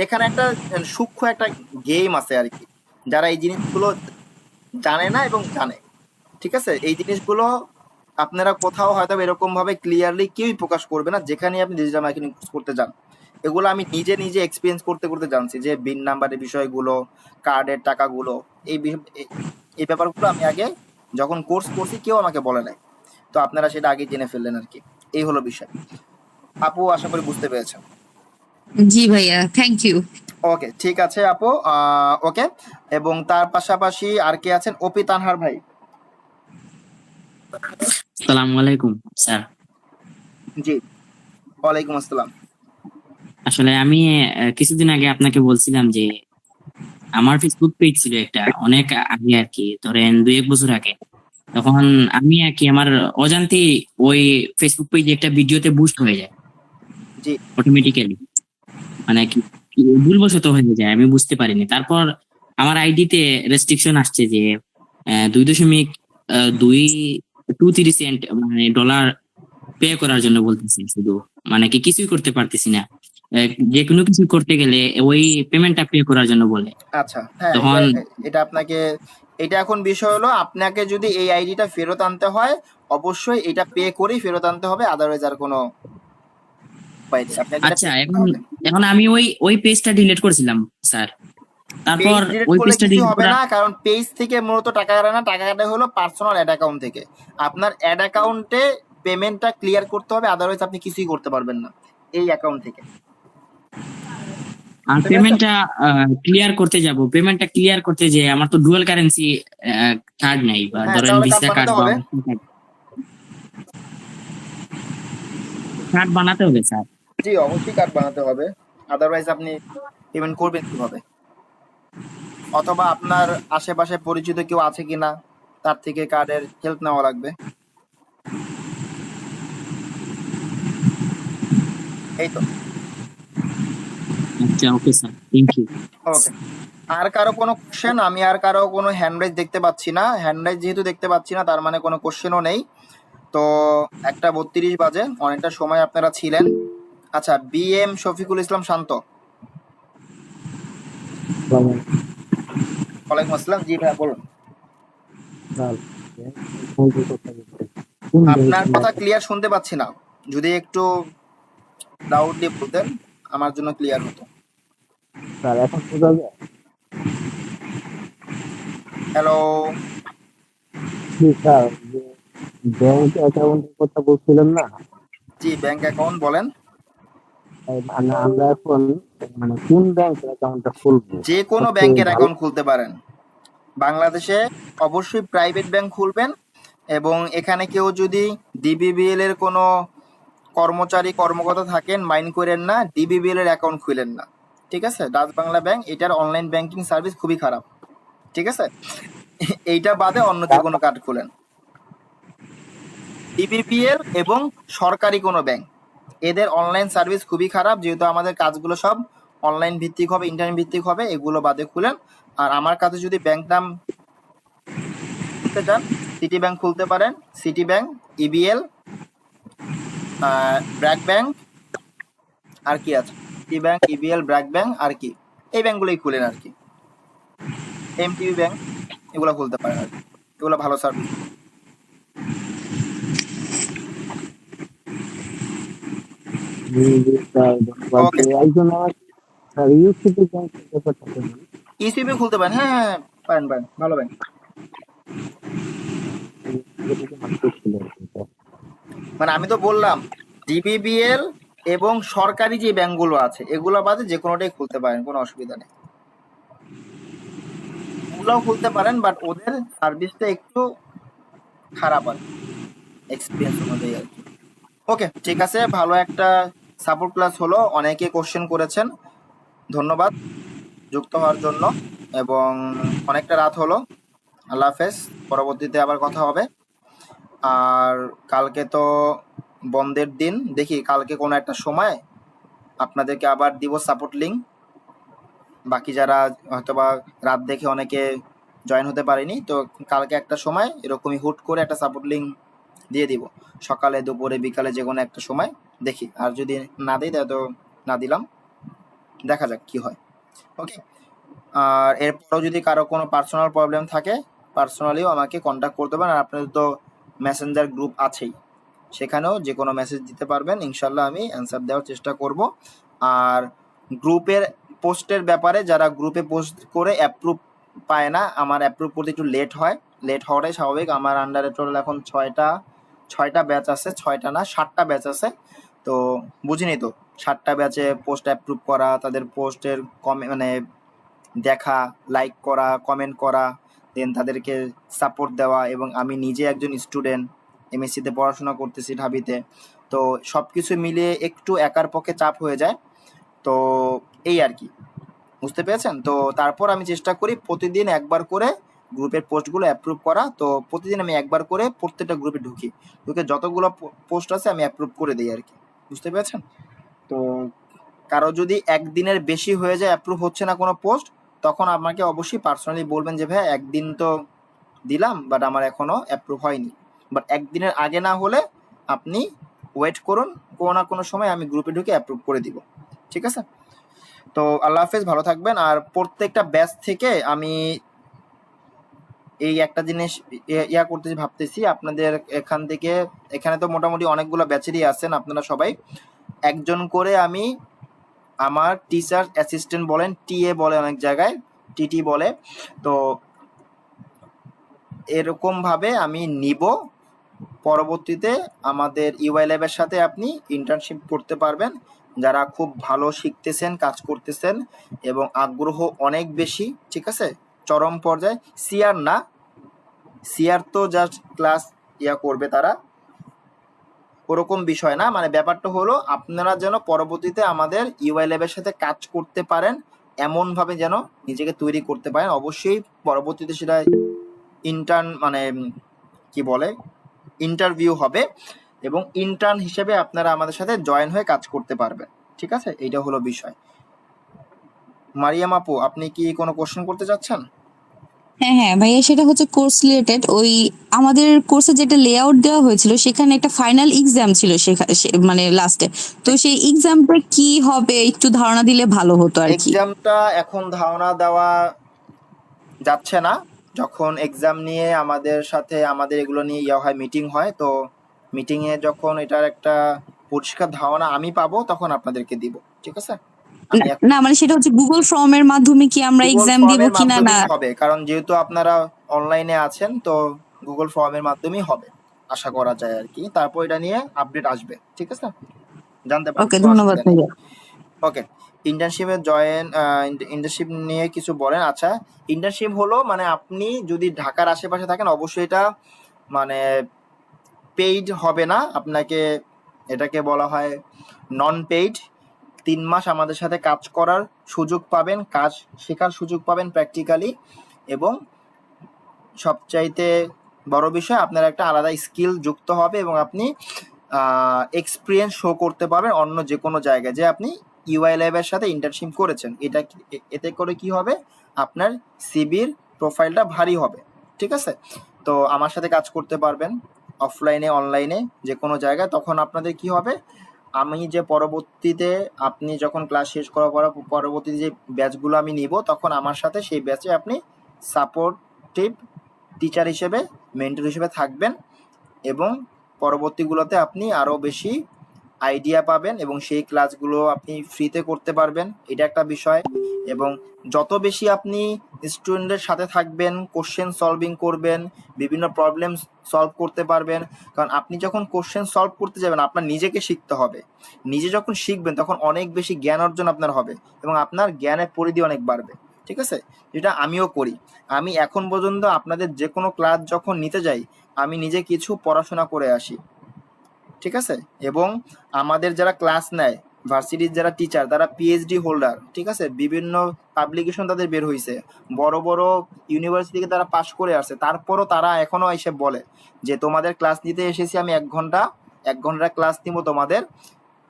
এখানে একটা সূক্ষ্ম একটা গেম আছে আর কি, যারা এই জিনিসগুলো জানে না এবং জানে। ঠিক আছে, এই জিনিসগুলো আপনারা কোথাও হয়তো এরকম ভাবে ক্লিয়ারলি কেউই প্রকাশ করবে না, যেখানে আপনি ডিজিটাল মার্কেটিং করতে যান। এগুলো আমি নিজে নিজে এক্সপিরিয়েন্স করতে করতে জানছি, যে বিন নাম্বারের বিষয়গুলো, কার্ডের টাকাগুলো, এই ব্যাপারগুলো আমি আগে যখন কোর্স করছি কেউ আমাকে বলে নাই। তো আপনারা সেটা আগে জেনে ফেললেন আর কি। এই হলো বিষয়। আপু আশা করি বুঝতে পেরেছেন। জি ভাইয়া, থ্যাংক ইউ। ওকে, ঠিক আছে আপু। ওকে, এবং তার পাশাপাশি আর কে আছেন? ওপি তানহার ভাই। আসসালামু আলাইকুম স্যার। জি, ওয়ালাইকুম আসসালাম। আসলে আমি কিছুদিন আগে আপনাকে বলছিলাম যে আমার ফেসবুক পেজ ছিল একটা, অনেক আগে আর কি, ধরেন 2-1 বছর আগে। তখন আমি আর কি আমার অজান্তেই ওই ফেসবুক পেজে একটা ভিডিওতে বুস্ট হয়ে যায় জি, অটোমেটিক্যালি, মানে কি কি ভুলবশত হয়ে যায়, আমি বুঝতে পারিনি। তারপর আমার আইডিতে রেস্ট্রিকশন আসছে যে 2.230 মানে ডলার পে করার জন্য বলতেছি শুধু, মানে কি কিছুই করতে পারতেছি না। যে কোনো কিছু করতে গেলে ওই পেমেন্টটা পে করার জন্য বলে। আচ্ছা, হ্যাঁ, তখন এটা আপনাকে, এটা এখন বিষয় হলো, আপনাকে যদি এই আইডিটা ফেরত আনতে হয় অবশ্যই এটা পে করেই ফেরত আনতে হবে, আদারওয়াইজ আর কোনো উপায় নেই, আপনাকে এটা আচ্ছা, pay করতে এখন হবে। এখন আমি ওই পেজটা ডিলিট করেছিলাম স্যার। পেজ তারপর ডিলিট ওই করলে পেজটা কিছু ডিলিট হবে করা, না, কারণ পেজ থেকে মূলত টাকা কাটে না, টাকা কাটে হলো পার্সোনাল অ্যাড অ্যাকাউন্ট থেকে। আপনার অ্যাড অ্যাকাউন্টে পেমেন্টটা ক্লিয়ার করতে হবে, আদারওয়াইজ আপনি কিছুই করতে পারবেন না এই অ্যাকাউন্ট থেকে। আর বুঝতে পেরেছেন? পেমেন্টটা পেমেন্টটা ক্লিয়ার করতে যে আমার তো ডুয়াল কারেন্সি কার্ড নাই, বা হ্যাঁ, ধরেন তাহলে কার্ড ভিসা কার্ড বানাতে বা হবে। কার্ড বানাতে হবে স্যার। জি, অবশ্যই কার্ড বানাতে হবে, আদারওয়াইজ আপনি পেমেন্ট করবেন কিভাবে? অথবা আপনার আশেপাশে পরিচিত কেউ আছে কিনা তার থেকে কার্ডের হেল্প নেওয়া লাগবে। এই তো। আচ্ছা, ওকে স্যার, থ্যাংক ইউ। ওকে, আর কারো কোনো কোশ্চেন? আমি আর কারো কোনো হ্যান্ড রাইজ দেখতে পাচ্ছি না। হ্যান্ড রাইজ যেহেতু দেখতে পাচ্ছি না, তার মানে কোনো কোশ্চেনও নেই। তো 1:32 বাজে, অনেকটা সময় আপনারা ছিলেন। আচ্ছা, BM শফিকুল ইসলাম শান্ত। ওয়ালাইকুম আসসালাম। জি ভাই, বলুন। আপনার কথা ক্লিয়ার শুনতে পাচ্ছি না, যদি একটু লাউডলি বলতেন আমার জন্য ক্লিয়ার হতো। স্যার এখন বোঝা যায়? হ্যালো। জি স্যার, যে ব্যাংক অ্যাকাউন্টের কথা বলছিলেন না, জি, ব্যাংক অ্যাকাউন্ট বলেন। মানে আমরা এখন মানে কোন ব্যাংকের অ্যাকাউন্টটা খুলবো? যে কোনো সবচেয়ে ব্যাংকের ভালো অ্যাকাউন্ট খুলতে পারেন। বাংলাদেশে অবশ্যই প্রাইভেট ব্যাংক খুলবেন, এবং এখানে কেউ যদি ডিবিবিএল এর কোনো কর্মচারী কর্মকর্তা থাকেন মাইন্ড করেন না, ডিবিবিএল এর অ্যাকাউন্ট খুলেন না। ঠিক আছে? ডাচ বাংলা ব্যাংক, এটার অনলাইন ব্যাংকিং সার্ভিস খুবই খারাপ। ঠিক আছে, এইটা বাদে অন্য যে কোনো কার্ড খুলেন। ডিবিবিএল এবং সরকারি কোনো ব্যাংক, এদের অনলাইন সার্ভিস খুবই খারাপ, যেহেতু আমাদের কাজগুলো সব অনলাইন ভিত্তিক হবে, ইন্টারনেট ভিত্তিক হবে, এগুলো বাদে খুলেন। আর আমার কাছে যদি ব্যাংক নাম খুলতে চান, সিটি ব্যাংক খুলতে পারেন, সিটি ব্যাংক, ইবিএল, ব্র্যাক ব্যাংক, আর কি আছে, সিটি ব্যাংক, ইবিএল, ব্র্যাক ব্যাংক, আর কি, এই ব্যাংকগুলোই খুলেন আর কি। এমটিবি ব্যাংক, এগুলো খুলতে পারেন আর কি, এগুলো ভালো সার্ভিস। ওকে, একজন আমার স্যার ইউসিবি ব্যাংকের ব্যাপারটা কেমন? ইসিবি খুলতে পারেন, হ্যাঁ হ্যাঁ, পারেন পারেন, ভালো ব্যাংক। আগে থেকে মানুষ ছিল আর কি, স্যার। মানে আমি তো বললাম ডিবিবিএল, এবং সরকারি যে ব্যাংকগুলো আছে এগুলো বাদে যে কোনোটাই খুলতে পারেন, কোনো অসুবিধা নেই। ওগুলোও খুলতে পারেন, বাট ওদের সার্ভিসটা একটু খারাপ আর এক্সপিরিয়েন্স অনুযায়ী আর কি। ওকে, ঠিক আছে, ভালো একটা সাপোর্ট ক্লাস হলো, অনেকে কোশ্চেন করেছেন, ধন্যবাদ যুক্ত হওয়ার জন্য, এবং অনেকটা রাত হলো। আল্লাহ হাফেজ, পরবর্তীতে আবার কথা হবে। আর কালকে তো বন্ধের দিন, দেখি কালকে কোনো একটা সময় আপনাদেরকে আবার দিব সাপোর্ট লিঙ্ক। বাকি যারা হয়তোবা রাত দেখে অনেকে জয়েন হতে পারেনি, তো কালকে একটা সময় এরকমই হুট করে একটা সাপোর্ট লিঙ্ক দিয়ে দিব, সকালে দুপুরে বিকালে যে কোনো একটা সময় দেখি, আর যদি না দিই তাহলে তো না দিলাম, দেখা যাক কি হয়। ওকে, আর এরপরও যদি কারো কোনো পার্সোনাল প্রবলেম থাকে পার্সোনালিও আমাকে কন্ট্যাক্ট করতে পারেন। আর আপনাদের তো মেসেঞ্জার গ্রুপ আছেই, সেখানেও যে কোনো মেসেজ দিতে পারবেন, ইনশাল্লাহ আমি অ্যান্সার দেওয়ার চেষ্টা করব। আর গ্রুপের পোস্টের ব্যাপারে, যারা গ্রুপে পোস্ট করে অ্যাপ্রুভ পায় না, আমার অ্যাপ্রুভ করতে একটু লেট হয়, লেট হওয়াটাই স্বাভাবিক। আমার আন্ডারে টোটাল এখন ছয়টা ব্যাচ আছে, 6টা না 7টা ব্যাচ আছে। তো বুঝিনি তো, 7টা ব্যাচে পোস্ট অ্যাপ্রুভ করা, তাদের পোস্টের মানে দেখা, লাইক করা, কমেন্ট করা, দেন তাদেরকে সাপোর্ট দেওয়া, এবং আমি নিজে একজন স্টুডেন্ট, এমএসসিতে পড়াশোনা করতেছি ঢাবিতে, তো সব কিছু মিলিয়ে একটু একার পক্ষে চাপ হয়ে যায়। তো এই আর কি, বুঝতে পেরেছেন? তো তারপর আমি চেষ্টা করি প্রতিদিন একবার করে গ্রুপের পোস্টগুলো অ্যাপ্রুভ করা। তো প্রতিদিন আমি একবার করে প্রত্যেকটা গ্রুপে ঢুকে যতগুলো পোস্ট আছে আমি অ্যাপ্রুভ করে দিই আর কি, বুঝতে পেরেছেন? তো কারো যদি একদিনের বেশি হয়ে যায় অ্যাপ্রুভ হচ্ছে না কোনো পোস্ট, তখন আমাকে অবশ্যই পার্সোনালি বলবেন যে ভাই একদিন তো দিলাম বাট আমার এখনো অ্যাপ্রুভ হয়নি। বাট একদিনের আগে না হলে আপনি ওয়েট করুন, কোনো না কোনো সময় আমি গ্রুপে ঢুকে অ্যাপ্রুভ করে দিব, ঠিক আছে? তো আল্লাহ হাফেজ, ভালো থাকবেন। আর প্রত্যেকটা ব্যাচ থেকে আমি এই একটা জিনিস ইয়া করতেছি, ভাবতেছি আপনাদের এখান থেকে, এখানে তো মোটামুটি অনেকগুলো ব্যাচেরই আছেন আপনারা সবাই, একজন করে আমি আমার টিচার অ্যাসিস্ট্যান্ট বলেন, টিএ বলে অনেক জায়গায়, টিটি বলে, তো এরকমভাবে আমি নিব। পরবর্তীতে আমাদের ইউআই ল্যাবের সাথে আপনি ইন্টার্নশিপ করতে পারবেন, যারা খুব ভালো শিখতেছেন, কাজ করতেছেন এবং আগ্রহ অনেক বেশি, ঠিক আছে? চরম পর্যায়ে। সিআর না, সিআর তো জাস্ট ক্লাস ইয়া করবে তারা, ওরকম বিষয় না, মানে ব্যাপারটা হলো আপনারা যেন পরবর্তীতে আমাদের ইউআই ল্যাবের সাথে কাজ করতে পারেন, এমনভাবে যেন নিজেকে তৈরি করতে পারেন। অবশ্যই পরবর্তীতে সেটা ইন্টার্ন মানে কি বলে ইন্টারভিউ হবে, এবং ইন্টার্ন হিসেবে আপনারা আমাদের সাথে জয়েন হয়ে কাজ করতে পারবেন, ঠিক আছে? এইটা হলো বিষয়। মারিয়াম আপু, আপনি কি কোনো কোশ্চেন করতে চাচ্ছেন? হ্যাঁ হ্যাঁ ভাইয়া, সেটা হচ্ছে কোর্স রিলেটেড। ওই আমাদের কোর্সে যেটা লেআউট দেওয়া হয়েছিল সেখানে একটা ফাইনাল এক্সাম ছিল মানে লাস্টে, তো সেই এক্সামটা কি হবে একটু ধারণা দিলে ভালো হতো আর কি। এক্সামটা এখন ধারণা দেওয়া যাচ্ছে না, যখন এক্সাম নিয়ে আমাদের সাথে আমাদের এগুলো নিয়ে ইয়া হয়, মিটিং হয়, তো মিটিংয়ে যখন এটার একটা পরিষ্কার ধারণা আমি পাবো তখন আপনাদেরকে দিব, ঠিক আছে? না মানে সেটা হচ্ছে গুগল ফর্মের মাধ্যমে কি আমরা এক্সাম দিব কিনা না হবে, কারণ যেহেতু আপনারা অনলাইনে আছেন তো গুগল ফর্মের মাধ্যমেই হবে আশা করা যায় আর কি। তারপর এটা নিয়ে আপডেট আসবে, ঠিক আছে? জানতে পারবেন। ওকে, ধন্যবাদ ভাইয়া। ওকে, ইন্টার্নশিপে ইন্টার্নশিপ নিয়ে কিছু বলেন। আচ্ছা, ইন্টার্নশিপ হলো মানে আপনি যদি ঢাকার আশেপাশে থাকেন অবশ্যই এটা মানে পেইড হবে না, আপনাকে এটাকে বলা হয় নন পেইড। 3 মাস আমাদের সাথে কাজ করার সুযোগ পাবেন, কাজ শেখার সুযোগ পাবেন প্র্যাকটিক্যালি, এবং সবচাইতে বড় বিষয় আপনার একটা আলাদা স্কিল যুক্ত হবে এবং আপনি এক্সপিরিয়েন্স শো করতে পারবেন অন্য যে কোনো জায়গায় যে আপনি ইউআই ল্যাবের সাথে ইন্টার্নশিপ করেছেন। এতে করে কি হবে, আপনার সিভির প্রোফাইলটা ভারী হবে, ঠিক আছে? তো আমার সাথে কাজ করতে পারবেন অফলাইনে অনলাইনে যে কোনো জায়গায়। তখন আপনাদের কি হবে, আমি যে পরবর্তীতে আপনি যখন ক্লাস শেষ করার পর পরবর্তী যে ব্যাচগুলো আমি নিব, তখন আমার সাথে সেই ব্যাচে আপনি সাপোর্টিভ টিচার হিসেবে, মেন্টর হিসেবে থাকবেন, এবং পরবর্তীগুলোতে আপনি আরও বেশি আইডিয়া পাবেন এবং সেই ক্লাসগুলো আপনি ফ্রিতে করতে পারবেন, এটা একটা বিষয়। এবং যত বেশি আপনি স্টুডেন্টের সাথে থাকবেন, কোশ্চেন সলভিং করবেন, বিভিন্ন প্রবলেম সলভ করতে পারবেন, কারণ আপনি যখন কোশ্চেন সলভ করতে যাবেন আপনার নিজেকে শিখতে হবে। নিজে যখন শিখবেন তখন অনেক বেশি জ্ঞান অর্জন আপনার হবে এবং আপনার জ্ঞানের পরিধি অনেক বাড়বে, ঠিক আছে? যেটা আমিও করি। আমি এখন পর্যন্ত আপনাদের যে কোনো ক্লাস যখন নিতে যাই আমি নিজে কিছু পড়াশোনা করে আসি, ঠিক আছে? এবং আমাদের যারা ক্লাস নেয় ভার্সিটির যারা টিচার তারা পিএইচডি হোল্ডার, ঠিক আছে? বিভিন্ন পাবলিকেশন তাদের বের হয়েছে, বড় বড় ইউনিভার্সিটি থেকে তারা পাশ করে আসছে, তারপরও তারা এখনো এসে বলে যে তোমাদের ক্লাস নিতে এসেছি আমি 1 ঘন্টা ক্লাস নিব, তোমাদের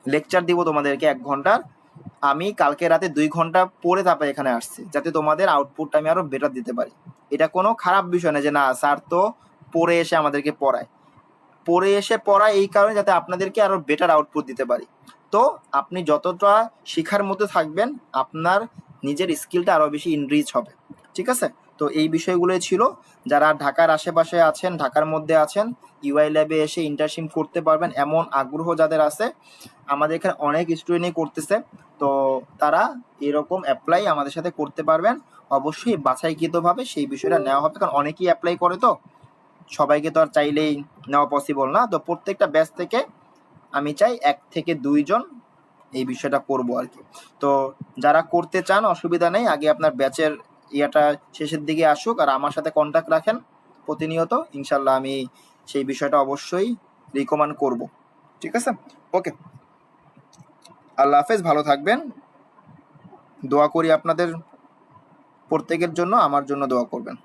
লেকচার দিব তোমাদেরকে 1 ঘন্টার, আমি কালকে রাতে 2 ঘন্টা পড়ে তারপরে এখানে আসছি যাতে তোমাদের আউটপুটটা আমি আরো বেটার দিতে পারি। এটা কোনো খারাপ বিষয় না যে না স্যার তো পড়ে এসে আমাদেরকে পড়ায় এই কারণে যাতে আপনাদেরকে আরো বেটার আউটপুট দিতে পারি। তো আপনি যতটা শিখার মধ্যে থাকবেন আপনার নিজের স্কিলটা আরো বেশি ইনরিচ হবে, ঠিক আছে? তো এই বিষয়গুলোই ছিল। যারা ঢাকার আশেপাশে আছেন, ঢাকার মধ্যে আছেন, ইউআই ল্যাবে এসে ইন্টার্নশিপ করতে পারবেন এমন আগ্রহ যাদের আছে, আমাদের এখানে অনেক স্টুডেন্টই করতেছে, তো তারা এরকম অ্যাপ্লাই আমাদের সাথে করতে পারবেন। অবশ্যই বাছাইকৃতভাবে সেই বিষয়টা নেওয়া হবে, কারণ অনেকেই অ্যাপ্লাই করে, তো সবাইকে তো আর চাইলেই নেওয়া পসিবল না। তো প্রত্যেকটা ব্যাচ থেকে আমি চাই 1 থেকে 2 জন এই বিষয়টা করব আর কি। তো যারা করতে চান অসুবিধা নেই, আগে আপনার ব্যাচের ইয়াটা শেষের দিকে আসুক আর আমার সাথে কন্ট্যাক্ট রাখেন প্রতিনিয়ত, ইনশাল্লাহ আমি সেই বিষয়টা অবশ্যই রিকমেন্ড করব, ঠিক আছে? ওকে, আল্লাহ হাফেজ, ভালো থাকবেন। দোয়া করি আপনাদের প্রত্যেকের জন্য, আমার জন্য দোয়া করবেন।